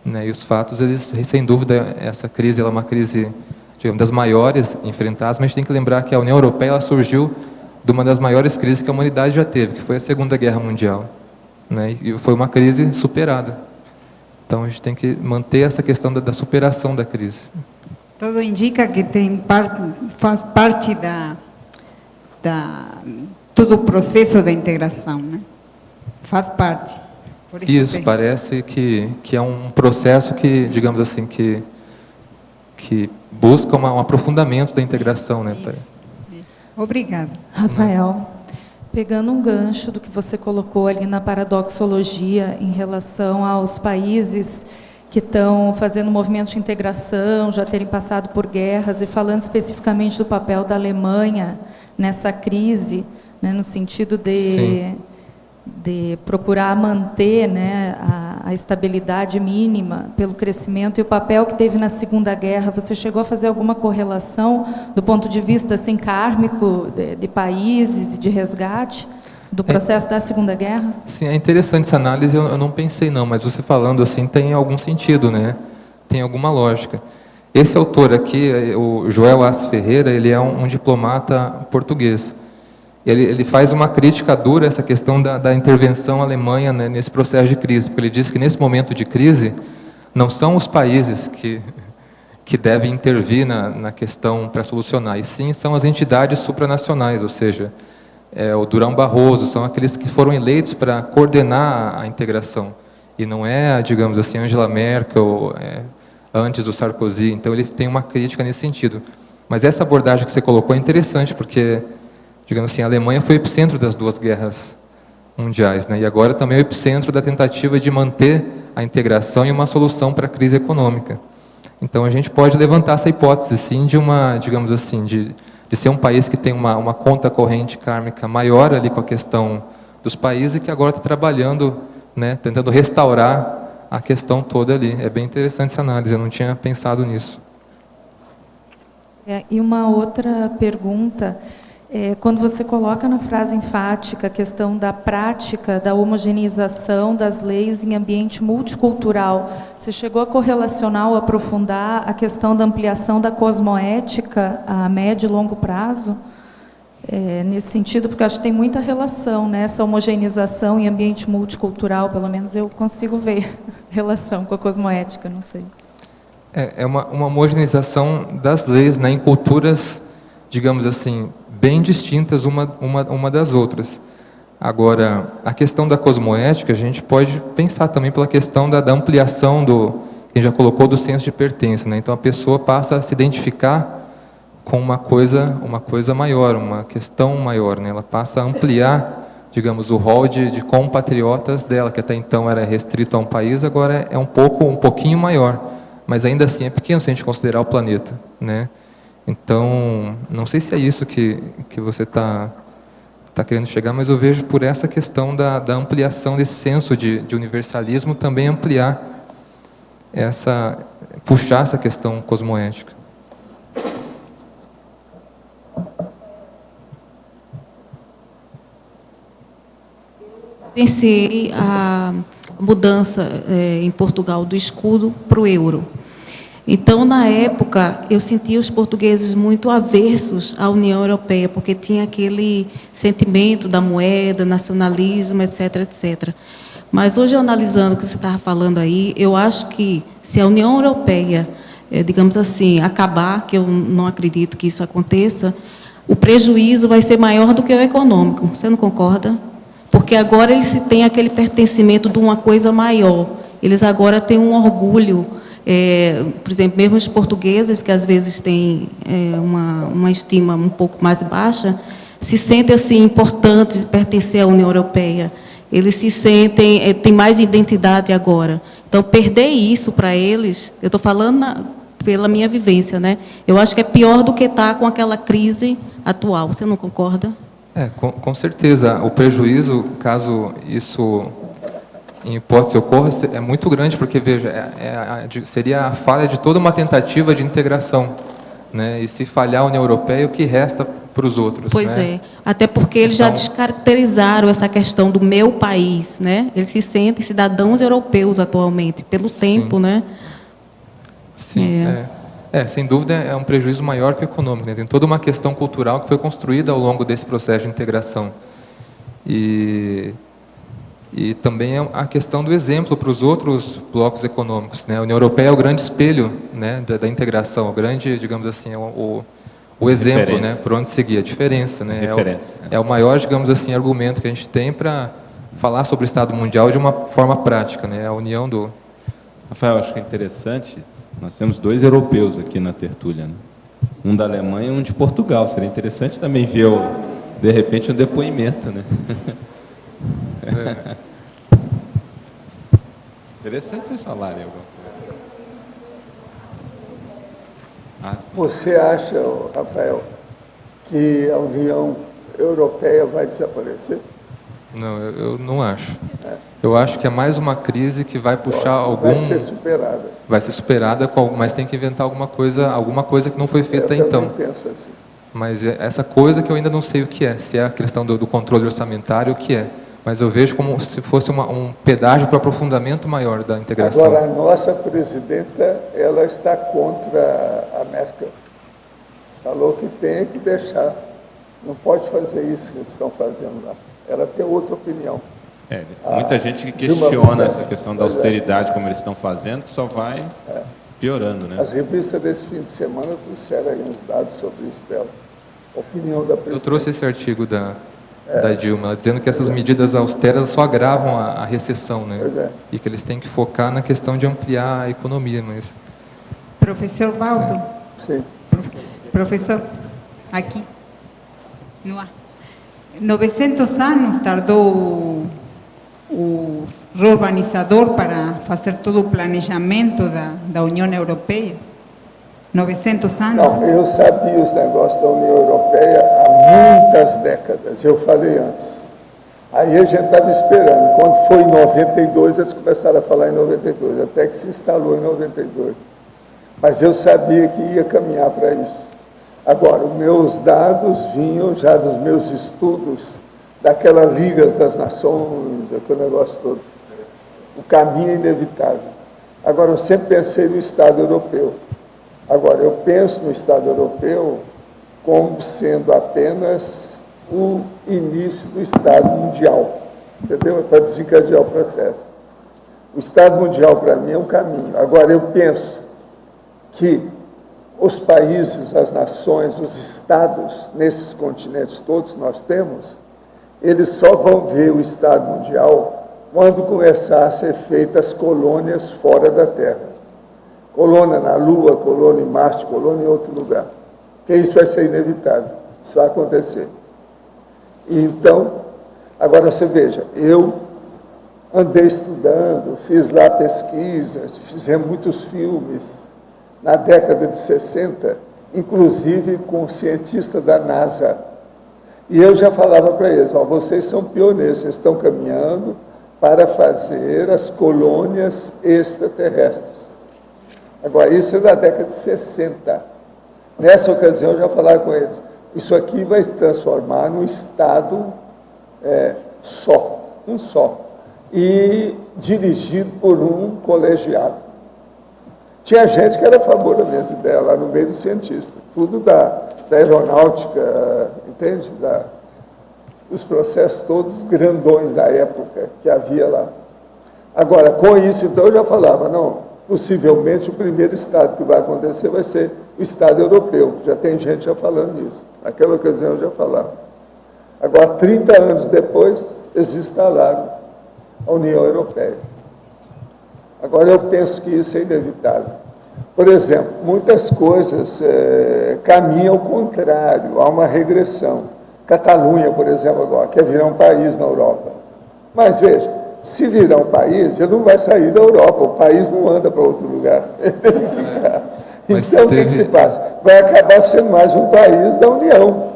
né? E os fatos, eles, sem dúvida, essa crise ela é uma crise, digamos, das maiores enfrentadas, mas a gente tem que lembrar que a União Europeia ela surgiu de uma das maiores crises que a humanidade já teve, que foi a Segunda Guerra Mundial, né? E foi uma crise superada. Então, a gente tem que manter essa questão da superação da crise. Tudo indica que faz parte todo o processo de integração, né? Faz parte. Isso, parece que é um processo que, digamos assim, que busca um aprofundamento da integração, né? Isso. Obrigada. Rafael, pegando um gancho do que você colocou ali na paradoxologia em relação aos países que estão fazendo movimentos de integração, já terem passado por guerras, e falando especificamente do papel da Alemanha nessa crise, né, no sentido de procurar manter, né, a estabilidade mínima pelo crescimento, e o papel que teve na Segunda Guerra. Você chegou a fazer alguma correlação do ponto de vista assim, kármico de países e de resgate do processo da Segunda Guerra? Sim, é interessante essa análise, eu não pensei não, mas você falando assim tem algum sentido, né? Tem alguma lógica. Esse autor aqui, o Joel Assis Ferreira, ele é um diplomata português. Ele faz uma crítica dura a essa questão da intervenção alemã, né, nesse processo de crise, porque ele diz que nesse momento de crise, não são os países que devem intervir na questão para solucionar, e sim são as entidades supranacionais, ou seja, o Durão Barroso, são aqueles que foram eleitos para coordenar a integração. E não é, digamos assim, Angela Merkel, antes do Sarkozy. Então, ele tem uma crítica nesse sentido. Mas essa abordagem que você colocou é interessante, porque, digamos assim, a Alemanha foi o epicentro das duas guerras mundiais, né? E agora também é o epicentro da tentativa de manter a integração e uma solução para a crise econômica. Então, a gente pode levantar essa hipótese, sim, de uma, digamos assim, de ser um país que tem uma conta corrente kármica maior ali com a questão dos países e que agora está trabalhando, né, tentando restaurar a questão toda ali. É bem interessante essa análise, eu não tinha pensado nisso. E uma outra pergunta, quando você coloca na frase enfática a questão da prática da homogeneização das leis em ambiente multicultural, você chegou a correlacionar ou aprofundar a questão da ampliação da cosmoética a médio e longo prazo? Nesse sentido, porque eu acho que tem muita relação, né? Essa homogeneização em ambiente multicultural, pelo menos eu consigo ver relação com a cosmoética, não sei. É uma homogeneização das leis, né, em culturas, digamos assim, bem distintas uma das outras. Agora, a questão da cosmoética, a gente pode pensar também pela questão da ampliação que a gente já colocou, do senso de pertença, né? Então, a pessoa passa a se identificar com uma coisa maior, uma questão maior, né? Ela passa a ampliar, digamos, o rol de compatriotas dela, que até então era restrito a um país, agora é um pouquinho maior. Mas ainda assim é pequeno se a gente considerar o planeta, né? Então, não sei se é isso que você está querendo chegar, mas eu vejo por essa questão da ampliação desse senso de universalismo, também ampliar puxar essa questão cosmoética. Pensei a mudança em Portugal do escudo para o euro. Então, na época, eu sentia os portugueses muito aversos à União Europeia, porque tinha aquele sentimento da moeda, nacionalismo, etc., etc. Mas hoje, analisando o que você estava falando aí, eu acho que se a União Europeia, digamos assim, acabar, que eu não acredito que isso aconteça, o prejuízo vai ser maior do que o econômico. Você não concorda? Porque agora eles têm aquele pertencimento de uma coisa maior. Eles agora têm um orgulho. Por exemplo, mesmo os portugueses, que às vezes têm uma estima um pouco mais baixa, se sentem assim importantes pertencer à União Europeia. Eles se sentem, têm mais identidade agora. Então, perder isso para eles, eu estou falando pela minha vivência, né? Eu acho que é pior do que estar com aquela crise atual. Você não concorda? Com certeza. O prejuízo, caso isso, em hipótese, ocorra, é muito grande, porque, veja, seria a falha de toda uma tentativa de integração, né? E se falhar a União Europeia, o que resta para os outros? Pois né? Até porque eles já descaracterizaram essa questão do meu país, né? Eles se sentem cidadãos europeus atualmente, pelo tempo, né? Sim, sem dúvida é um prejuízo maior que o econômico, né? Tem toda uma questão cultural que foi construída ao longo desse processo de integração. E também é a questão do exemplo para os outros blocos econômicos, né? A União Europeia é o grande espelho, né, da integração, o grande, digamos assim, o exemplo, né, por onde seguir, a diferença, né? É o maior, digamos assim, argumento que a gente tem para falar sobre o Estado Mundial de uma forma prática, né? A união do... Rafael, acho que é interessante, nós temos 2 europeus aqui na tertúlia, né? Um da Alemanha e um de Portugal. Seria interessante também ver, de repente, um depoimento, né? Interessante vocês falarem alguma coisa. Você acha, Rafael, que a União Europeia vai desaparecer? Não, eu não acho. Eu acho que é mais uma crise que vai puxar algum... Vai ser superada. Vai ser superada, mas tem que inventar alguma coisa que não foi feita eu então. Penso assim. Mas essa coisa que eu ainda não sei o que é, se é a questão do controle orçamentário, o que é. Mas eu vejo como se fosse um pedágio para aprofundamento maior da integração. Agora, a nossa presidenta, ela está contra a Merkel. Falou que tem que deixar. Não pode fazer isso que eles estão fazendo lá. Ela tem outra opinião. Muita gente que questiona essa questão da austeridade, como eles estão fazendo, que só vai piorando, né? As revistas desse fim de semana trouxeram aí uns dados sobre isso dela. Opinião da presidente. Eu trouxe esse artigo da Dilma, dizendo que essas medidas austeras só agravam a recessão, né? Pois é. E que eles têm que focar na questão de ampliar a economia, mas... Professor Valdo. Sim. Professor, aqui. No ar. 900 anos tardou o reurbanizador para fazer todo o planejamento da União Europeia? 900 anos? Não, eu sabia os negócios da União Europeia há muitas décadas, eu falei antes. Aí a gente estava esperando. Quando foi em 92, eles começaram a falar em 92, até que se instalou em 92. Mas eu sabia que ia caminhar para isso. Agora, os meus dados vinham já dos meus estudos, daquela Liga das Nações, aquele negócio todo. O caminho é inevitável. Agora, eu sempre pensei no Estado europeu. Agora, eu penso no Estado europeu como sendo apenas o início do Estado mundial, entendeu? É para desencadear o processo. O Estado mundial, para mim, é um caminho. Agora, eu penso que os países, as nações, os estados, nesses continentes todos nós temos, eles só vão ver o Estado mundial quando começar a ser feitas colônias fora da Terra. Colônia na Lua, colônia em Marte, colônia em outro lugar. Porque isso vai ser inevitável, isso vai acontecer. Então, agora você veja, eu andei estudando, fiz lá pesquisas, fizemos muitos filmes na década de 60, inclusive com um cientista da NASA. E eu já falava para eles, ó, vocês são pioneiros, vocês estão caminhando para fazer as colônias extraterrestres. Agora, isso é da década de 60. Nessa ocasião, eu já falava com eles, isso aqui vai se transformar num Estado só, um só, e dirigido por um colegiado. Tinha gente que era a favor da minha ideia, lá no meio do cientista, tudo da aeronáutica, entende? Os processos todos grandões da época que havia lá. Agora, com isso, então, eu já falava, não, possivelmente o primeiro Estado que vai acontecer vai ser o Estado europeu. Já tem gente já falando nisso. Naquela ocasião eu já falava. Agora, 30 anos depois, eles instalaram a União Europeia. Agora, eu penso que isso é inevitável. Por exemplo, muitas coisas caminham ao contrário, há uma regressão. Catalunha, por exemplo, agora quer virar um país na Europa. Mas, veja, se virar um país, ele não vai sair da Europa, o país não anda para outro lugar, ele tem que ficar. Então, o que se passa? Vai acabar sendo mais um país da União.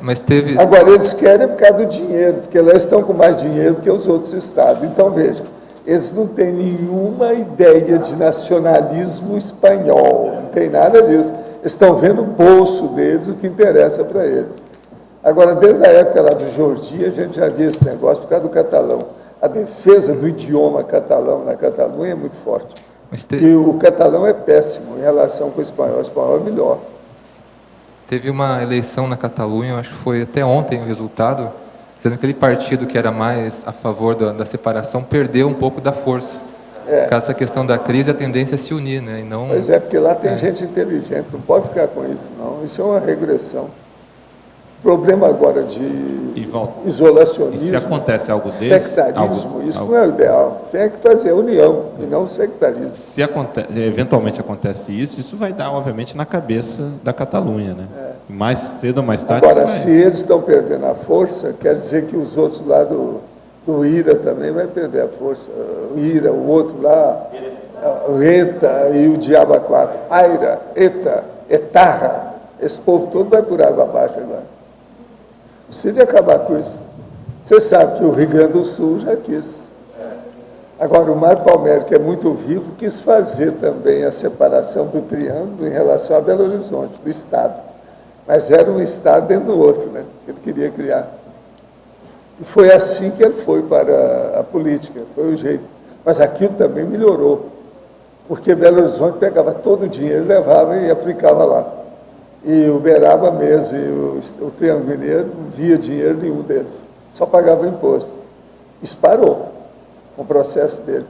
Mas teve... Agora, eles querem por causa do dinheiro, porque lá estão com mais dinheiro do que os outros estados. Então, veja, eles não têm nenhuma ideia de nacionalismo espanhol, não tem nada disso. Eles estão vendo o bolso deles, o que interessa para eles. Agora, desde a época lá do Jordi, a gente já via esse negócio por causa do catalão. A defesa do idioma catalão na Catalunha é muito forte. E o catalão é péssimo em relação com o espanhol é melhor. Teve uma eleição na Catalunha, acho que foi até ontem o resultado, dizendo que aquele partido que era mais a favor da separação perdeu um pouco da força. Com essa questão da crise, a tendência é se unir, né? E não... Pois é, porque lá tem gente inteligente, não pode ficar com isso, não. Isso é uma regressão. O problema agora de isolacionismo, e se acontece algo desse, sectarismo, isso não é o ideal. Tem que fazer união e não sectarismo. Se eventualmente acontece isso, isso vai dar, obviamente, na cabeça da Catalunha, né? Mais cedo ou mais tarde... Agora, se eles estão perdendo a força, quer dizer que os outros lá do IRA também vai perder a força. O IRA, o outro lá, o ETA e o Diabo 4. AIRA, ETA, ETARRA. Esse povo todo vai por água abaixo agora. Precisa acabar com isso. Você sabe que o Rio Grande do Sul já quis. Agora, o Mário Palmério, que é muito vivo, quis fazer também a separação do Triângulo em relação a Belo Horizonte, do Estado. Mas era um Estado dentro do outro, né? Que ele queria criar. E foi assim que ele foi para a política, foi o jeito. Mas aquilo também melhorou, porque Belo Horizonte pegava todo o dinheiro, levava e aplicava lá. E o Uberaba mesmo, e o Triângulo Mineiro, não via dinheiro nenhum deles, só pagava imposto. Isso parou com o processo dele.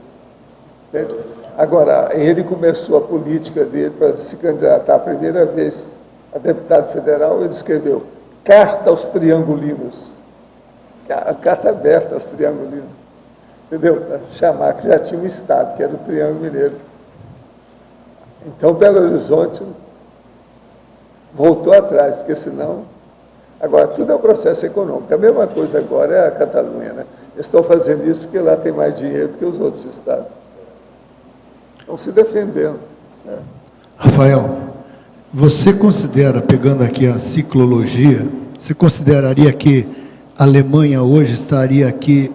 Entende? Agora, ele começou a política dele para se candidatar a primeira vez a deputado federal, ele escreveu Carta aos Triangulinos. a carta aberta aos triângulos, entendeu? Para chamar que já tinha um Estado, que era o Triângulo Mineiro. Então, Belo Horizonte voltou atrás, porque senão... Agora, tudo é um processo econômico. A mesma coisa agora é a Catalunha, né? Eles estão fazendo isso porque lá tem mais dinheiro do que os outros estados. Estão se defendendo, né? Rafael, você considera, pegando aqui a ciclologia, você consideraria que a Alemanha hoje estaria aqui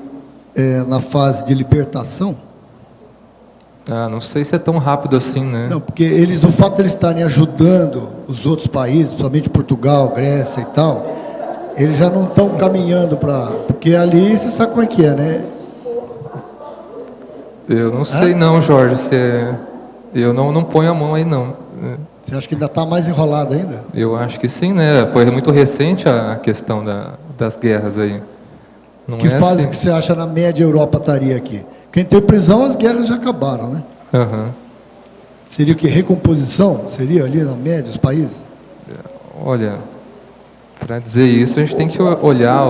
na fase de libertação? Ah, não sei se é tão rápido assim, né? Não, porque eles, o fato de eles estarem ajudando os outros países, principalmente Portugal, Grécia e tal, eles já não estão caminhando para... Porque ali, você sabe como é que é, né? Eu não sei não, Jorge, eu não ponho a mão aí não. Você acha que ainda está mais enrolado ainda? Eu acho que sim, né? Foi muito recente a questão das guerras aí. Não Que é fase assim. que você acha na média a Europa estaria aqui? Quem tem prisão, as guerras já acabaram, né? Uhum. Seria o que? Recomposição? Seria ali na média, os países? Olha, para dizer isso, a gente tem que olhar,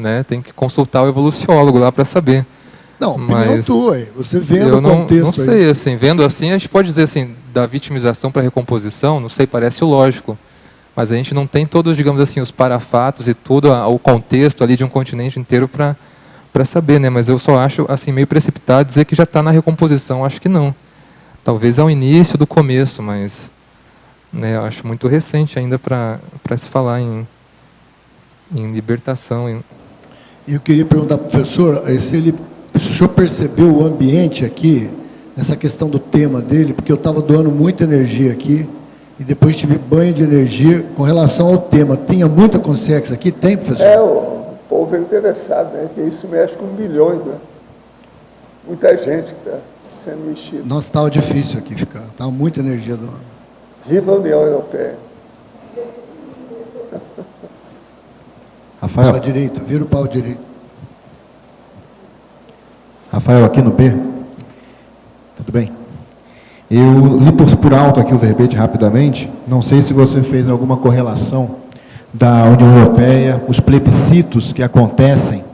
né? Tem que consultar o evoluciólogo lá para saber. Não, opinião tua, você vendo eu o contexto não sei, assim, vendo assim, a gente pode dizer assim, da vitimização para recomposição, não sei, parece o lógico, mas a gente não tem todos, digamos assim, os parafatos e tudo, o contexto ali de um continente inteiro para saber, né? Mas eu só acho, assim, meio precipitado dizer que já está na recomposição, acho que não. Talvez ao início do começo, mas, né, eu acho muito recente ainda para se falar em libertação. Eu queria perguntar para o professor se o senhor percebeu o ambiente aqui, nessa questão do tema dele, porque eu estava doando muita energia aqui, e depois tive banho de energia com relação ao tema. Tinha muita consciência aqui? Tem, professor? O povo é interessado, né? Que isso mexe com milhões, né? Muita gente que está sendo mexida. Nossa, estava difícil aqui ficar. Estava muita energia doando. Viva a União Europeia. Rafael. Para a direita, vira o pau direito. Rafael, aqui no B. Tudo bem? Eu li por alto aqui o verbete rapidamente. Não sei se você fez alguma correlação da União Europeia, os plebiscitos que acontecem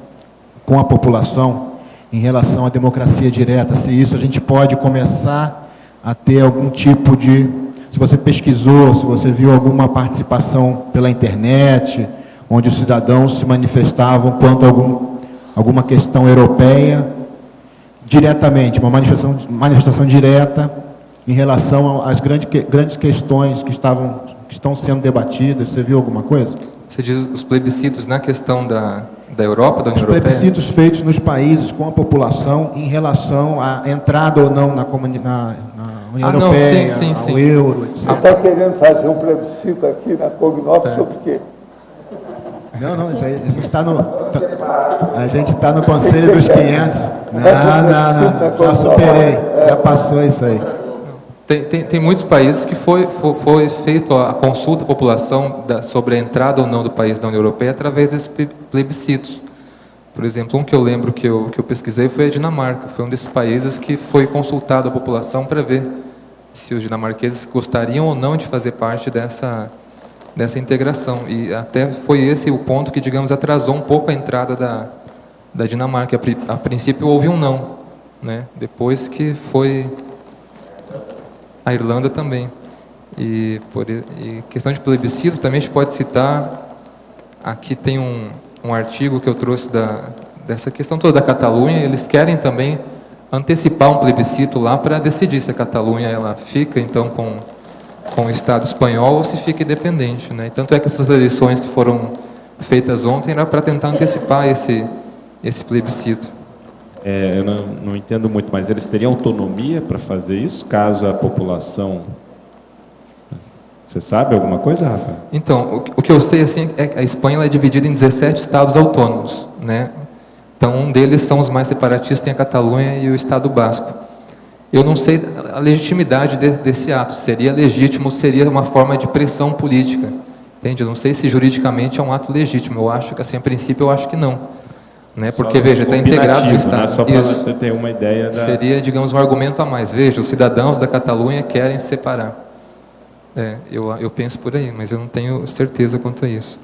com a população em relação à democracia direta. Se isso a gente pode começar a ter algum tipo de... Se você pesquisou, se você viu alguma participação pela internet, onde os cidadãos se manifestavam quanto a alguma questão europeia, diretamente, uma manifestação direta em relação às grandes questões que estão sendo debatidas. Você viu alguma coisa? Você diz os plebiscitos na questão da Europa, da União Europeia? Os plebiscitos feitos nos países com a população em relação à entrada ou não na União Europeia, sim, ao euro, etc. Você está querendo fazer um plebiscito aqui na Cognop sobre o quê? Não, isso aí, a gente está no Conselho dos 500. Não, já superei, já passou isso aí. Tem muitos países que foi feita a consulta à população sobre a entrada ou não do país na União Europeia através desses plebiscitos. Por exemplo, um que eu lembro que eu pesquisei foi a Dinamarca. Foi um desses países que foi consultado a população para ver se os dinamarqueses gostariam ou não de fazer parte dessa integração. E até foi esse o ponto que, digamos, atrasou um pouco a entrada da Dinamarca. A princípio houve um não, né? Depois que foi a Irlanda também. E questão de plebiscito, também a gente pode citar, aqui tem um artigo que eu trouxe dessa questão toda da Catalunha. Eles querem também antecipar um plebiscito lá para decidir se a Catalunha ela fica, então, com o Estado espanhol ou se fica independente, né? Tanto é que essas eleições que foram feitas ontem era para tentar antecipar esse plebiscito. Eu não entendo muito, mas eles teriam autonomia para fazer isso, caso a população... Você sabe alguma coisa, Rafa? Então, o que eu sei assim, é que a Espanha ela é dividida em 17 estados autônomos, né? Então, um deles são os mais separatistas, tem a Catalunha e o Estado Basco. Eu não sei a legitimidade desse ato, seria legítimo ou seria uma forma de pressão política, entende? Eu não sei se juridicamente é um ato legítimo, eu acho que, assim, a princípio, eu acho que não, né? Porque, veja, está integrado no Estado. Né? Só para você ter uma ideia da... Seria, digamos, um argumento a mais. Veja, os cidadãos da Catalunha querem se separar. Eu penso por aí, mas eu não tenho certeza quanto a isso.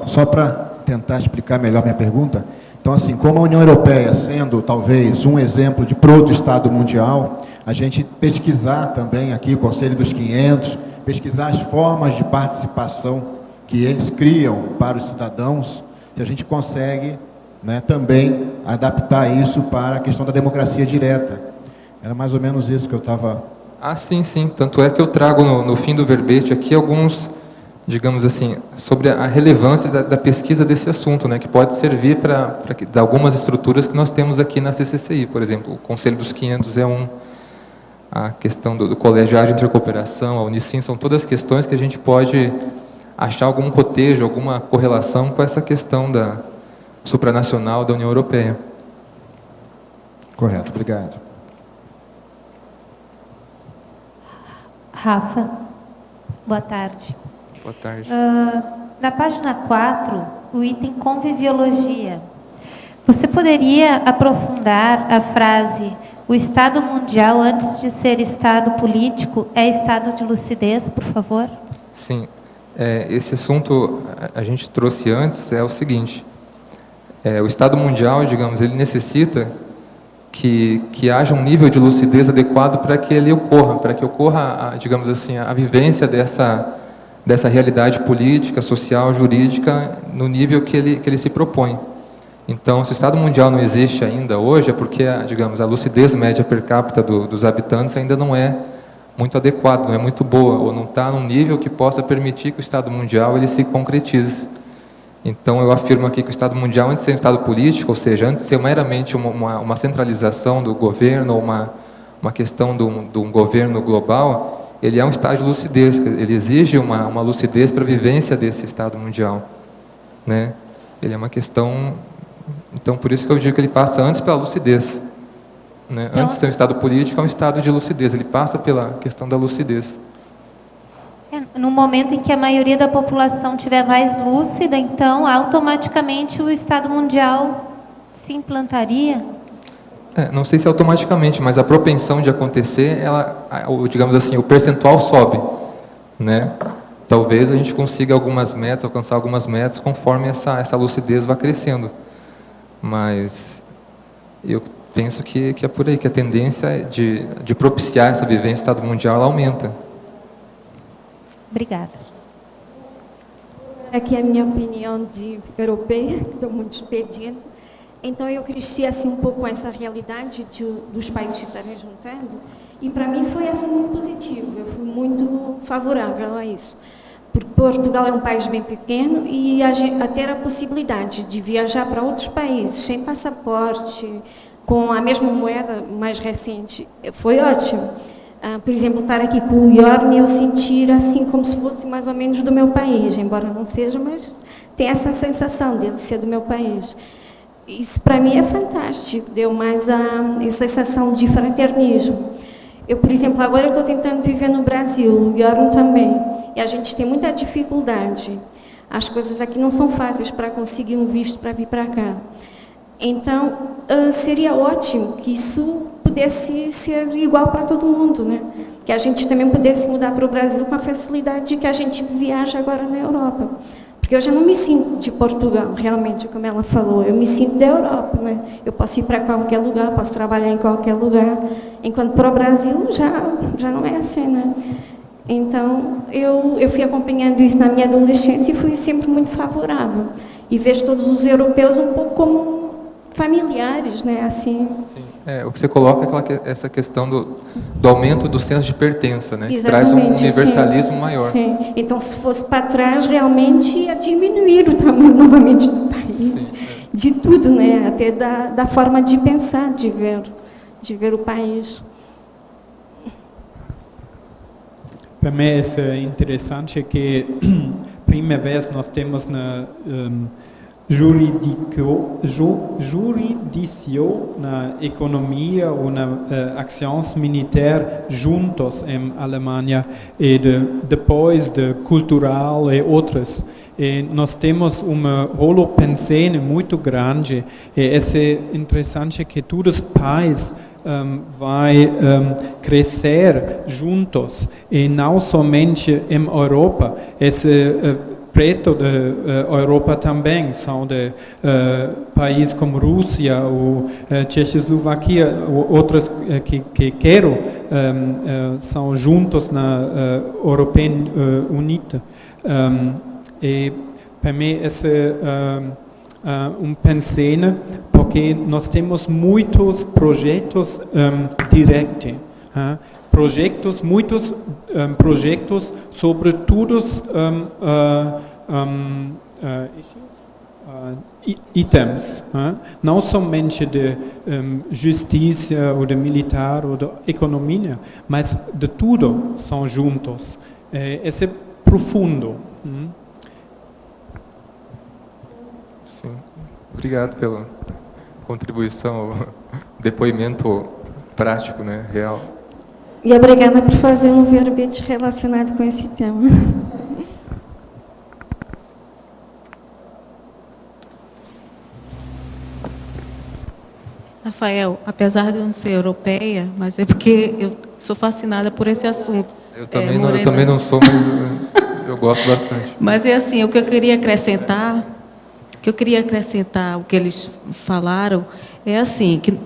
só para tentar explicar melhor minha pergunta, então, assim, como a União Europeia sendo, talvez, um exemplo de proto-Estado mundial, a gente pesquisar também aqui, o Conselho dos 500, pesquisar as formas de participação que eles criam para os cidadãos, se a gente consegue, né, também adaptar isso para a questão da democracia direta. Era mais ou menos isso que eu estava... Ah, sim, sim. Tanto é que eu trago no fim do verbete aqui alguns, digamos assim, sobre a relevância da pesquisa desse assunto, né, que pode servir para algumas estruturas que nós temos aqui na CCCI. Por exemplo, o Conselho dos 500 é a questão do Colegiado de Intercooperação, a Unicim, são todas questões que a gente pode achar algum cotejo, alguma correlação com essa questão da supranacional da União Europeia. Correto, obrigado. Rafa, boa tarde. Boa tarde. Na página 4, o item conviviologia. Você poderia aprofundar a frase: o Estado mundial, antes de ser Estado político, é Estado de lucidez, por favor? Sim. Esse assunto a gente trouxe antes, é o seguinte: o Estado mundial, digamos, ele necessita que haja um nível de lucidez adequado para que ele ocorra, para que ocorra, digamos assim, a vivência dessa realidade política, social, jurídica, no nível que ele se propõe. Então, se o Estado mundial não existe ainda hoje, é porque, digamos, a lucidez média per capita dos habitantes ainda não é muito adequada, não é muito boa, ou não está num nível que possa permitir que o Estado mundial ele se concretize. Então, eu afirmo aqui que o Estado mundial, antes de ser um Estado político, ou seja, antes de ser meramente uma centralização do governo, ou uma questão de um governo global, ele é um estado de lucidez, ele exige uma lucidez para a vivência desse Estado mundial, né? Ele é uma questão... Então, por isso que eu digo que ele passa antes pela lucidez, né? Então, antes de ser um Estado político, é um estado de lucidez, ele passa pela questão da lucidez. No momento em que a maioria da população estiver mais lúcida, então, automaticamente o Estado mundial se implantaria? Não sei se automaticamente, mas a propensão de acontecer, digamos assim, o percentual sobe, né? Talvez a gente consiga alcançar algumas metas conforme essa lucidez vá crescendo. Mas eu penso que é por aí, que a tendência de propiciar essa vivência do Estado mundial, ela aumenta. Obrigada. Aqui é a minha opinião de europeia, que estou muito pedindo. Então, eu cresci assim um pouco com essa realidade dos países que estarem juntando, e para mim foi assim muito positivo, eu fui muito favorável a isso. Porque Portugal é um país bem pequeno e a ter a possibilidade de viajar para outros países sem passaporte, com a mesma moeda mais recente, foi ótimo. Por exemplo, estar aqui com o Yorn, eu sentir assim como se fosse mais ou menos do meu país, embora não seja, mas tem essa sensação dele ser do meu país. Isso para mim é fantástico, deu mais a sensação de fraternismo. Eu, por exemplo, agora estou tentando viver no Brasil, o Yorn também, e a gente tem muita dificuldade. As coisas aqui não são fáceis para conseguir um visto para vir para cá. Então, seria ótimo que isso pudesse ser igual para todo mundo, né? Que a gente também pudesse mudar para o Brasil com a facilidade que a gente viaja agora na Europa. Porque eu já não me sinto de Portugal, realmente, como ela falou. Eu me sinto da Europa, né? Eu posso ir para qualquer lugar, posso trabalhar em qualquer lugar. Enquanto para o Brasil já não é assim, né? Então, eu fui acompanhando isso na minha adolescência e fui sempre muito favorável. E vejo todos os europeus um pouco como familiares, né? Assim. Sim. O que você coloca é essa questão do aumento do senso de pertença, né? Que traz Exatamente, um universalismo maior. Sim. Então, se fosse para trás, realmente ia diminuir o tamanho novamente do país. Sim, de tudo, né? Até da forma de pensar, de ver o país. Para mim, é interessante que, primeira vez, nós temos na jurisdição na economia ou na ações militares juntos em Alemanha e depois de cultural e outras. E nós temos uma holopensene muito grande e é interessante que todos os países vai crescer juntos e não somente em Europa. preto da Europa também, são de países como Rússia ou Tchecoslovaquia, ou outros que quero, são juntos na Europeia Unida. E para mim esse pensene, porque nós temos muitos projetos diretos, muitos projetos sobre todos itens, não somente de justiça ou de militar ou de economia, mas de tudo são juntos. Esse é profundo. Sim. Obrigado pela contribuição, depoimento prático, né, real. E obrigada por fazer um verbete relacionado com esse tema. Rafael, apesar de eu não ser europeia, mas é porque eu sou fascinada por esse assunto. Eu também não sou, mas eu gosto bastante. Mas é assim, o que eu queria acrescentar, o que eles falaram, é assim, que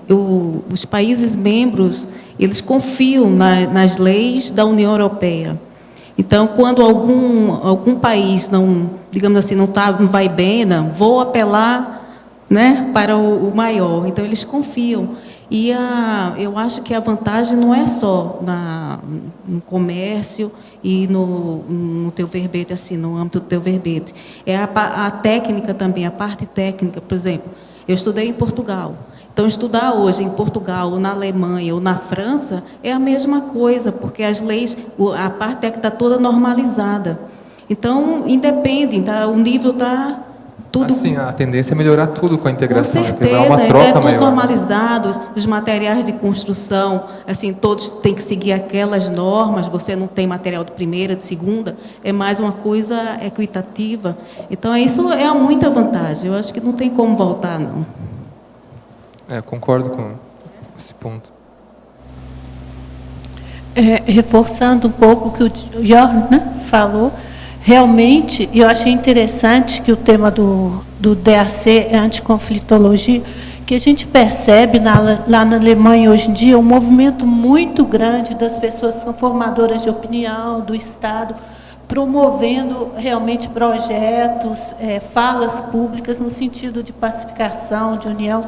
os países membros, eles confiam nas leis da União Europeia. Então, quando algum país não, digamos assim, não vai bem, vou apelar, né, para o maior. Então, eles confiam. E eu acho que a vantagem não é só no comércio e no teu verbete, assim, no âmbito do teu verbete. É a técnica também, a parte técnica. Por exemplo, eu estudei em Portugal. Então, estudar hoje em Portugal, ou na Alemanha, ou na França, é a mesma coisa, porque as leis, a parte técnica está toda normalizada. Então, independe, tá? O nível está tudo... Assim, a tendência é melhorar tudo com a integração. Com certeza, uma então troca é tudo maior. normalizado, os materiais de construção, assim, todos têm que seguir aquelas normas, você não tem material de primeira, de segunda, é mais uma coisa equitativa. Então, isso é muita vantagem, eu acho que não tem como voltar, não. Concordo com esse ponto. Reforçando um pouco o que o Jorn, né, falou, realmente, eu achei interessante que o tema do DAC é anticonflitologia, que a gente percebe lá na Alemanha hoje em dia um movimento muito grande das pessoas que são formadoras de opinião, do Estado, promovendo realmente projetos, falas públicas no sentido de pacificação, de união.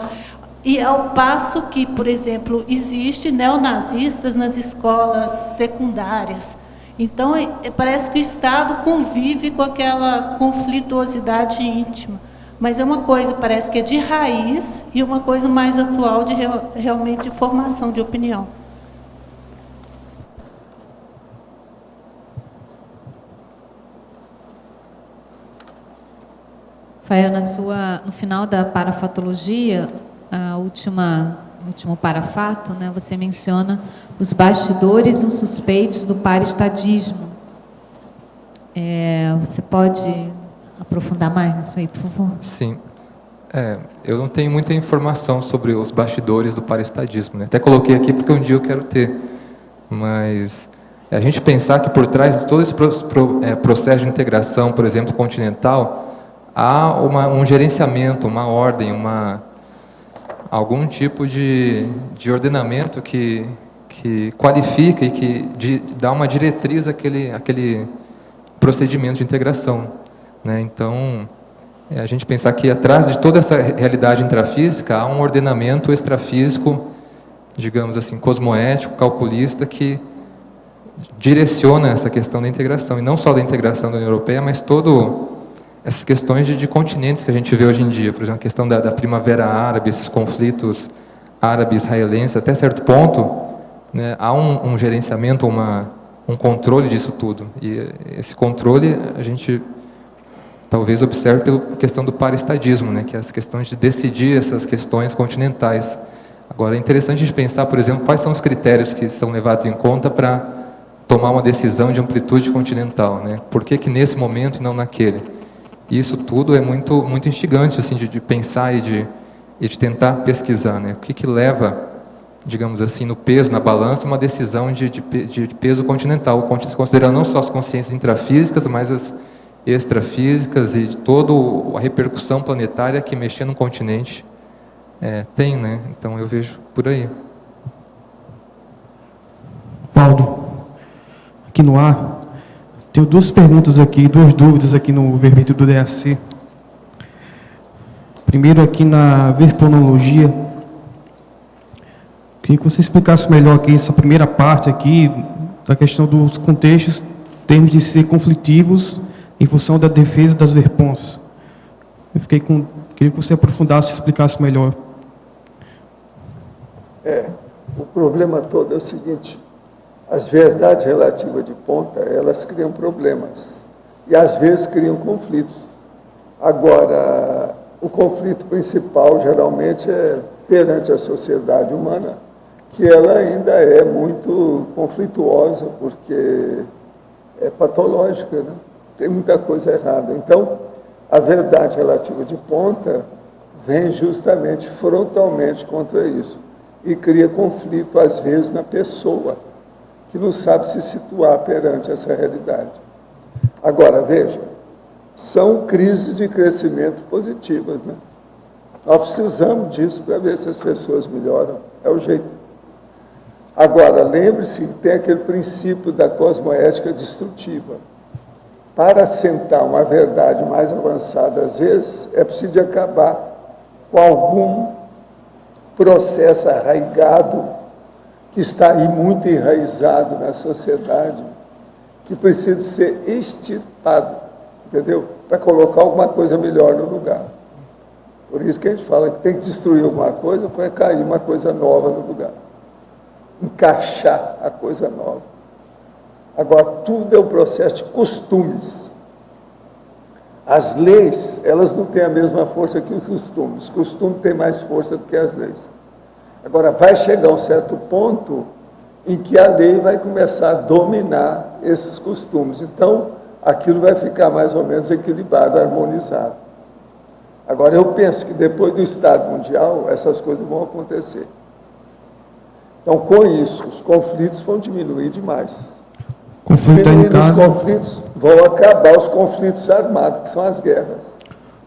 E ao passo que, por exemplo, existe neonazistas nas escolas secundárias. Então, parece que o Estado convive com aquela conflituosidade íntima. Mas é uma coisa, parece que é de raiz, e uma coisa mais atual de realmente formação de opinião. Rafael, no final da parafatologia, o último parafato, né, você menciona os bastidores e os suspeitos do parestadismo. Você pode aprofundar mais nisso aí, por favor? Sim. Eu não tenho muita informação sobre os bastidores do parestadismo, né? Até coloquei aqui porque um dia eu quero ter. Mas a gente pensar que por trás de todo esse processo de integração, por exemplo, continental, há um gerenciamento, uma ordem, algum tipo de ordenamento que qualifica e que dá uma diretriz àquele procedimento de integração, né? Então, a gente pensar que atrás de toda essa realidade intrafísica há um ordenamento extrafísico, digamos assim, cosmoético, calculista, que direciona essa questão da integração, e não só da integração da União Europeia, mas essas questões de continentes que a gente vê hoje em dia, por exemplo, a questão da Primavera Árabe, esses conflitos árabe-israelenses, até certo ponto, né, há um gerenciamento, um controle disso tudo. E esse controle a gente talvez observe pela questão do parestadismo, né, que é as questões de decidir essas questões continentais. Agora, é interessante a gente pensar, por exemplo, quais são os critérios que são levados em conta para tomar uma decisão de amplitude continental, né? Por que nesse momento e não naquele? E isso tudo é muito, muito instigante, assim, de pensar e de tentar pesquisar, né? O que leva, digamos assim, no peso, na balança, uma decisão de peso continental, considerando não só as consciências intrafísicas, mas as extrafísicas e de toda a repercussão planetária que mexer no continente tem, né? Então eu vejo por aí. Valdo, aqui no ar, tenho duas perguntas aqui, duas dúvidas aqui no verbete do DAC. Primeiro aqui na verponologia, queria que você explicasse melhor aqui essa primeira parte aqui, da questão dos contextos, termos de ser conflitivos em função da defesa das verpons. Queria que você aprofundasse e explicasse melhor. O problema todo é o seguinte: as verdades relativas de ponta, elas criam problemas e às vezes criam conflitos. Agora, o conflito principal geralmente é perante a sociedade humana, que ela ainda é muito conflituosa, porque é patológica, né? Tem muita coisa errada. Então, a verdade relativa de ponta vem justamente frontalmente contra isso e cria conflito, às vezes, na pessoa, que não sabe se situar perante essa realidade. Agora, veja, são crises de crescimento positivas, né? Nós precisamos disso para ver se as pessoas melhoram. É o jeito. Agora, lembre-se que tem aquele princípio da cosmoética destrutiva. Para assentar uma verdade mais avançada, às vezes, é preciso acabar com algum processo arraigado que está aí muito enraizado na sociedade, que precisa ser extirpado, entendeu? Para colocar alguma coisa melhor no lugar. Por isso que a gente fala que tem que destruir alguma coisa para cair uma coisa nova no lugar. Encaixar a coisa nova. Agora, tudo é um processo de costumes. As leis, elas não têm a mesma força que os costumes. Os costumes têm mais força do que as leis. Agora, vai chegar um certo ponto em que a lei vai começar a dominar esses costumes. Então, aquilo vai ficar mais ou menos equilibrado, harmonizado. Agora, eu penso que depois do Estado Mundial, essas coisas vão acontecer. Então, com isso, os conflitos vão diminuir demais. Diminuindo os conflitos, vão acabar os conflitos armados, que são as guerras.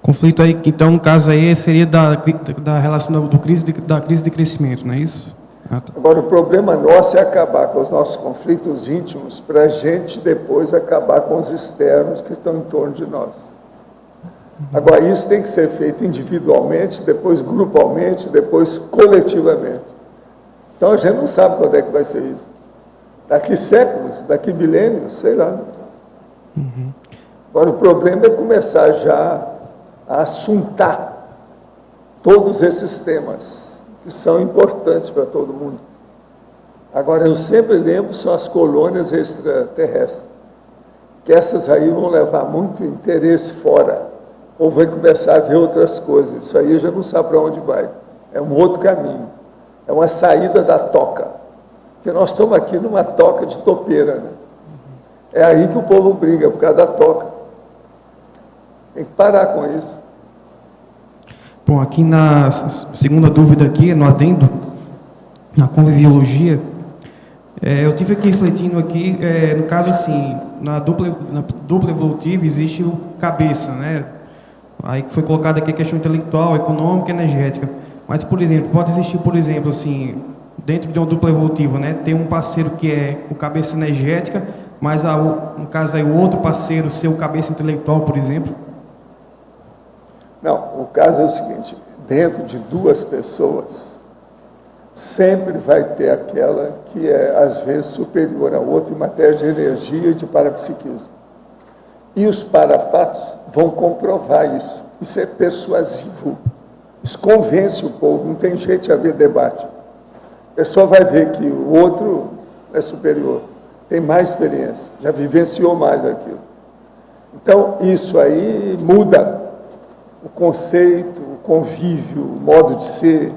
Conflito aí, então, no caso aí, seria da relação da crise de crescimento, não é isso? Ah, tá. Agora, o problema nosso é acabar com os nossos conflitos íntimos para a gente depois acabar com os externos que estão em torno de nós. Agora, isso tem que ser feito individualmente, depois grupalmente, depois coletivamente. Então, a gente não sabe quando é que vai ser isso. Daqui séculos, daqui milênios, sei lá. Agora, o problema é começar já a assuntar todos esses temas, que são importantes para todo mundo. Agora, eu sempre lembro, são as colônias extraterrestres, que essas aí vão levar muito interesse fora, ou vai começar a ver outras coisas. Isso aí já não sabe para onde vai. É um outro caminho. É uma saída da toca. Porque nós estamos aqui numa toca de topeira, né? É aí que o povo briga, por causa da toca. Tem que parar com isso. Bom, aqui na segunda dúvida aqui, no adendo, na conviviologia, eu tive aqui refletindo aqui, no caso assim, na dupla evolutiva existe o cabeça, né? Aí foi colocado aqui a questão intelectual, econômica e energética. Mas, por exemplo, pode existir, por exemplo, assim, dentro de uma dupla evolutiva, né? Tem um parceiro que é o cabeça energética, mas no caso aí o outro parceiro ser o cabeça intelectual, por exemplo? Não, o caso é o seguinte: dentro de duas pessoas, sempre vai ter aquela que é, às vezes, superior à outra em matéria de energia e de parapsiquismo. E os parafatos vão comprovar isso. Isso é persuasivo. Isso convence o povo, não tem jeito de haver debate. A pessoa vai ver que o outro é superior, tem mais experiência, já vivenciou mais aquilo. Então, isso aí muda o conceito, o convívio, o modo de ser,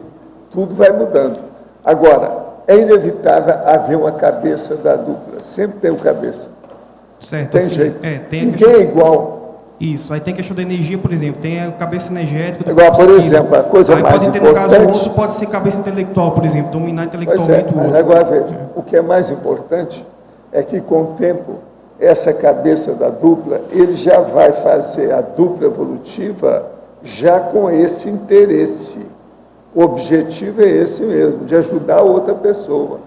tudo vai mudando. Agora, é inevitável haver uma cabeça da dupla, sempre tem um cabeça. Certo, tem assim, jeito. Tem ninguém é igual. Isso, aí tem a questão da energia, por exemplo, tem a cabeça energética. Agora, por exemplo, a coisa aí mais pode ter, importante... no caso, o outro pode ser cabeça intelectual, por exemplo, dominar intelectualmente o outro. Mas agora, veja, o que é mais importante é que, com o tempo, essa cabeça da dupla, ele já vai fazer a dupla evolutiva já com esse interesse. O objetivo é esse mesmo, de ajudar a outra pessoa.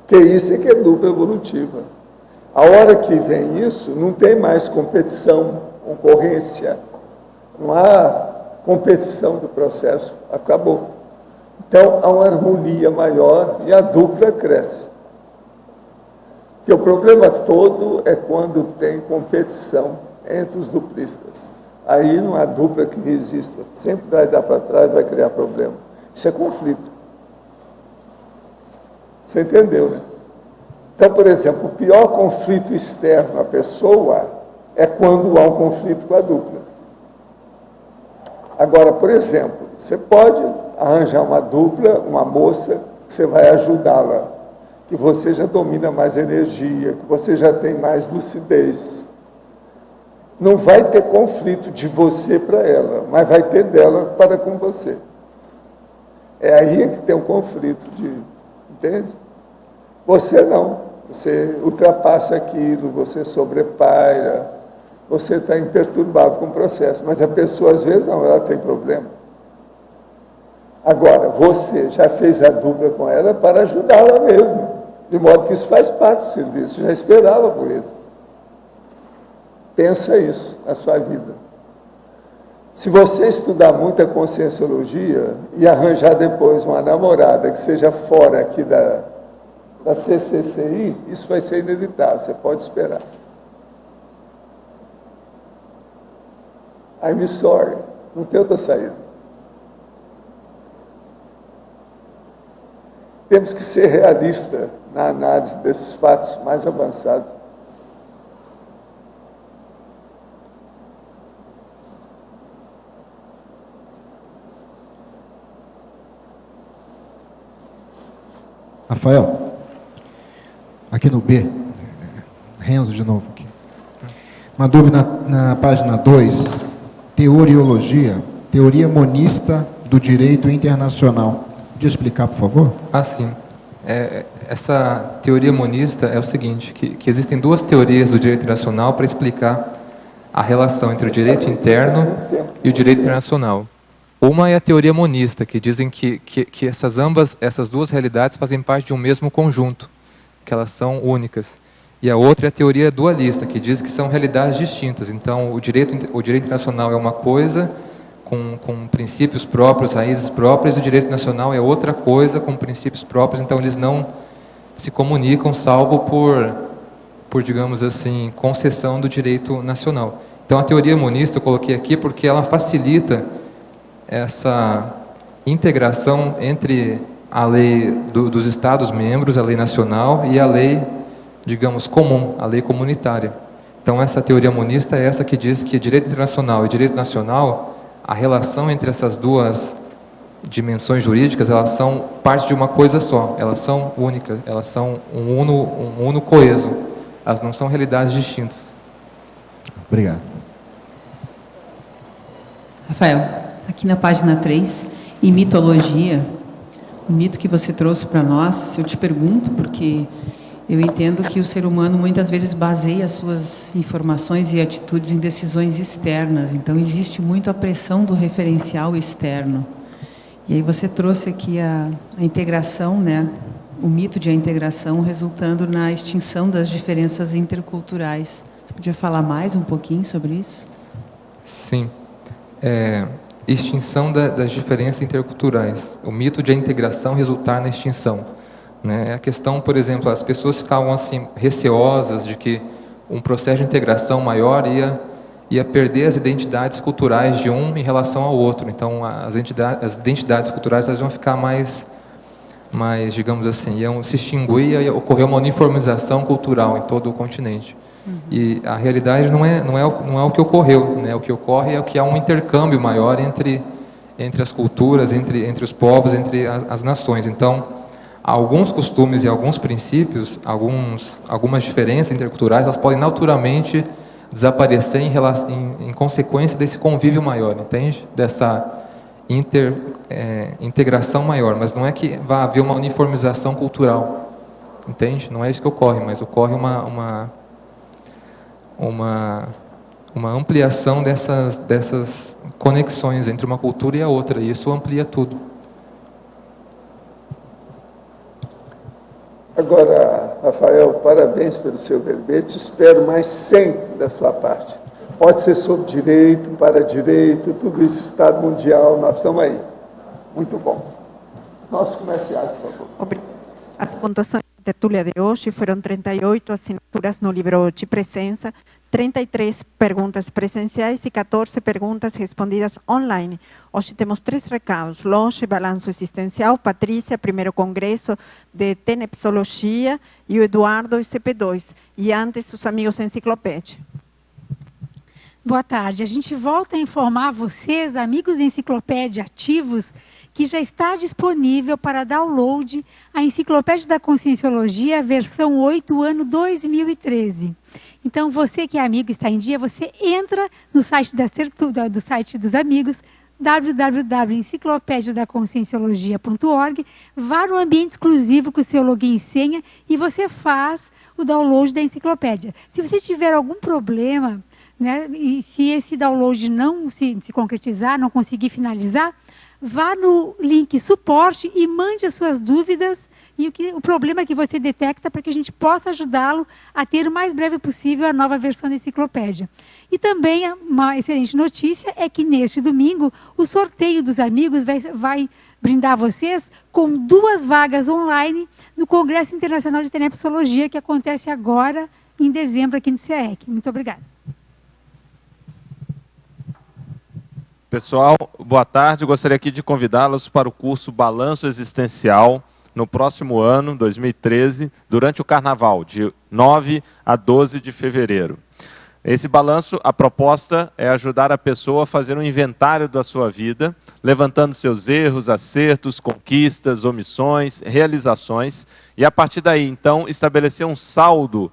Que isso é que é dupla evolutiva. A hora que vem isso, não tem mais competição, concorrência. Não há competição do processo, acabou. Então, há uma harmonia maior e a dupla cresce. Porque o problema todo é quando tem competição entre os duplistas. Aí não há dupla que resista. Sempre vai dar para trás, vai criar problema. Isso é conflito. Você entendeu, né? Então, por exemplo, o pior conflito externo à pessoa é quando há um conflito com a dupla. Agora, por exemplo, você pode arranjar uma dupla, uma moça, que você vai ajudá-la, que você já domina mais energia, que você já tem mais lucidez. Não vai ter conflito de você para ela, mas vai ter dela para com você. É aí que tem um conflito, entende? Você não, você ultrapassa aquilo, você sobrepaira, você está imperturbável com o processo, mas a pessoa às vezes não, ela tem problema. Agora, você já fez a dupla com ela para ajudá-la mesmo, de modo que isso faz parte do serviço, já esperava por isso. Pensa isso na sua vida. Se você estudar muito a conscienciologia e arranjar depois uma namorada que seja fora aqui da CCCI, isso vai ser inevitável, você pode esperar. I'm sorry, não tem outra saída. Temos que ser realistas na análise desses fatos mais avançados. Rafael, aqui no B, Renzo de novo aqui. Uma dúvida na página 2, teoriologia, teoria monista do direito internacional. Podia explicar, por favor? Ah, sim. Essa teoria monista é o seguinte, que existem duas teorias do direito internacional para explicar a relação entre o direito interno e o direito internacional. Uma é a teoria monista, que dizem que essas duas realidades fazem parte de um mesmo conjunto, que elas são únicas. E a outra é a teoria dualista, que diz que são realidades distintas. Então, o direito internacional é uma coisa, com princípios próprios, raízes próprias, e o direito nacional é outra coisa, com princípios próprios, então eles não se comunicam, salvo por digamos assim, concessão do direito nacional. Então, a teoria monista eu coloquei aqui porque ela facilita essa integração entre a lei dos Estados-membros, a lei nacional, e a lei, digamos, comum, a lei comunitária. Então, essa teoria monista é essa que diz que direito internacional e direito nacional, a relação entre essas duas dimensões jurídicas, elas são parte de uma coisa só, elas são únicas, elas são um uno coeso, elas não são realidades distintas. Obrigado. Rafael, aqui na página 3, em mitologia, o mito que você trouxe para nós, eu te pergunto, porque eu entendo que o ser humano muitas vezes baseia as suas informações e atitudes em decisões externas, então existe muito a pressão do referencial externo. E aí você trouxe aqui a integração, né? O mito de a integração resultando na extinção das diferenças interculturais. Você podia falar mais um pouquinho sobre isso? Sim. Extinção das diferenças interculturais. O mito de a integração resultar na extinção. A questão, por exemplo, as pessoas ficavam assim, receosas de que um processo de integração maior ia perder as identidades culturais de um em relação ao outro. Então, as identidades culturais elas iam ficar mais, digamos assim, iam se extinguir e ia ocorrer uma uniformização cultural em todo o continente. E a realidade não é o que ocorreu, né? O que ocorre é que há um intercâmbio maior entre as culturas, entre os povos, entre as nações. Então, alguns costumes e alguns princípios, algumas diferenças interculturais, elas podem naturalmente desaparecer em consequência desse convívio maior, entende? Dessa integração maior, mas não é que vá haver uma uniformização cultural, entende? Não é isso que ocorre, mas ocorre uma uma ampliação dessas conexões entre uma cultura e a outra, e isso amplia tudo. Agora, Rafael, parabéns pelo seu verbete, espero mais 100 da sua parte. Pode ser sobre direito, para direito, tudo isso, Estado Mundial, nós estamos aí. Muito bom. Nossos comerciais, por favor. As pontuações da tertúlia de hoje foram 38 assinaturas no livro de presença, 33 perguntas presenciais e 14 perguntas respondidas online. Hoje temos 3 recados: Loche, balanço existencial, Patrícia, primeiro congresso de tenepsologia, e o Eduardo, ICP2. E antes, os amigos da enciclopédia. Boa tarde. A gente volta a informar vocês, amigos da Enciclopédia ativos, que já está disponível para download a Enciclopédia da Conscienciologia, versão 8, ano 2013. Então, você que é amigo, está em dia, você entra no site do site dos amigos, www.enciclopediadaconscienciologia.org, vá no ambiente exclusivo com o seu login e senha e você faz o download da enciclopédia. Se você tiver algum problema, né, e se esse download não se concretizar, não conseguir finalizar, vá no link suporte e mande as suas dúvidas e o problema que você detecta para que a gente possa ajudá-lo a ter o mais breve possível a nova versão da enciclopédia. E também uma excelente notícia é que neste domingo o sorteio dos amigos vai brindar a vocês com 2 vagas online no Congresso Internacional de Tenepsologia, que acontece agora em dezembro aqui no CAEC. Muito obrigada. Pessoal, boa tarde. Eu gostaria aqui de convidá-los para o curso Balanço Existencial no próximo ano, 2013, durante o Carnaval, de 9 a 12 de fevereiro. Esse balanço, a proposta é ajudar a pessoa a fazer um inventário da sua vida, levantando seus erros, acertos, conquistas, omissões, realizações, e a partir daí, então, estabelecer um saldo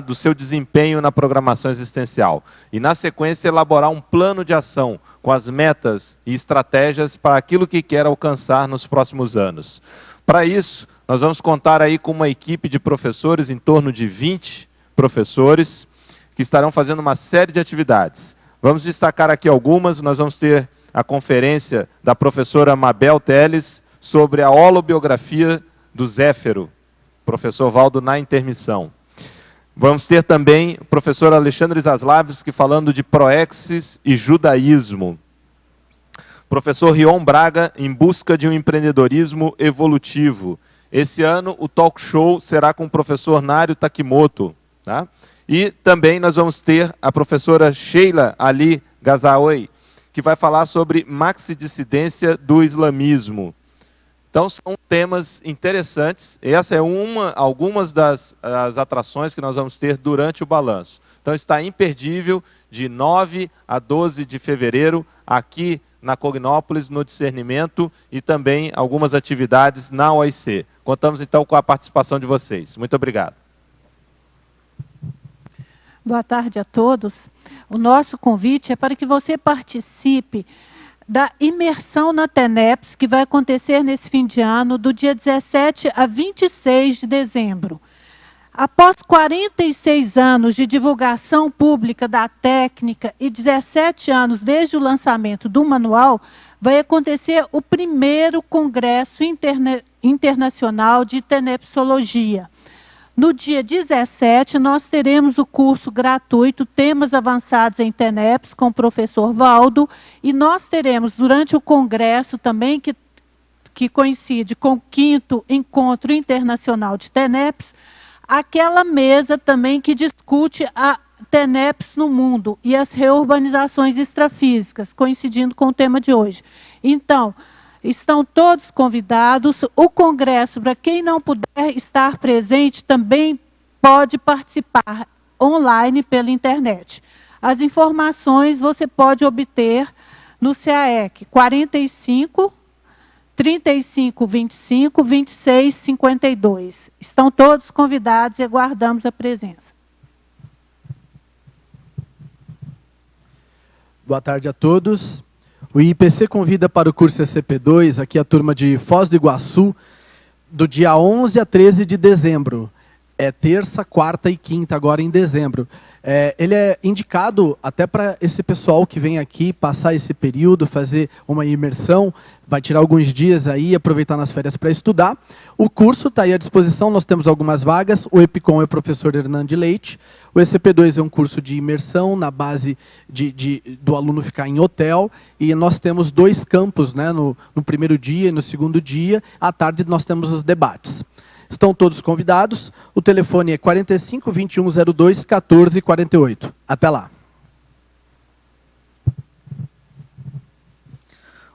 do seu desempenho na programação existencial. E, na sequência, elaborar um plano de ação com as metas e estratégias para aquilo que quer alcançar nos próximos anos. Para isso, nós vamos contar aí com uma equipe de professores, em torno de 20 professores, que estarão fazendo uma série de atividades. Vamos destacar aqui algumas. Nós vamos ter a conferência da professora Mabel Teles sobre a holobiografia do Zéfiro, professor Valdo na intermissão. Vamos ter também o professor Alexandre Zaslavski falando de proexis e judaísmo. Professor Rion Braga, em busca de um empreendedorismo evolutivo. Esse ano o talk show será com o professor Nário Takimoto. Tá? E também nós vamos ter a professora Sheila Ali Gazaoui, que vai falar sobre maxidissidência do islamismo. Então, são temas interessantes. Essa é algumas das atrações que nós vamos ter durante o balanço. Então, está imperdível de 9 a 12 de fevereiro, aqui na Cognópolis, no Discernimento, e também algumas atividades na OIC. Contamos, então, com a participação de vocês. Muito obrigado. Boa tarde a todos. O nosso convite é para que você participe da imersão na TENEPS, que vai acontecer nesse fim de ano, do dia 17 a 26 de dezembro. Após 46 anos de divulgação pública da técnica e 17 anos desde o lançamento do manual, vai acontecer o primeiro Congresso Internacional de Tenepsologia. No dia 17, nós teremos o curso gratuito Temas Avançados em TENEPS, com o professor Valdo, e nós teremos, durante o congresso também, que coincide com o 5º Encontro Internacional de TENEPS, aquela mesa também que discute a TENEPS no mundo e as reurbanizações extrafísicas, coincidindo com o tema de hoje. Então, estão todos convidados. O congresso, para quem não puder estar presente, também pode participar online pela internet. As informações você pode obter no CAEC 45 35 25 26 52. Estão todos convidados e aguardamos a presença. Boa tarde a todos. O IPC convida para o curso ECP2, aqui a turma de Foz do Iguaçu, do dia 11 a 13 de dezembro. É terça, quarta e quinta, agora em dezembro. Ele é indicado até para esse pessoal que vem aqui passar esse período, fazer uma imersão, vai tirar alguns dias aí, aproveitar nas férias para estudar. O curso está aí à disposição, nós temos algumas vagas, o EPICOM é o professor Hernande Leite, o ECP2 é um curso de imersão na base do aluno ficar em hotel, e nós temos 2 campos, né, no primeiro dia e no segundo dia, à tarde nós temos os debates. Estão todos convidados. O telefone é 45 2102 1448. Até lá.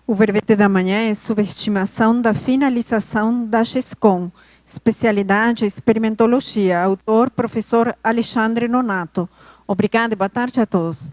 O verbete da manhã é subestimação da finalização da GESCOM, especialidade experimentologia, autor professor Alexandre Nonato. Obrigada e boa tarde a todos.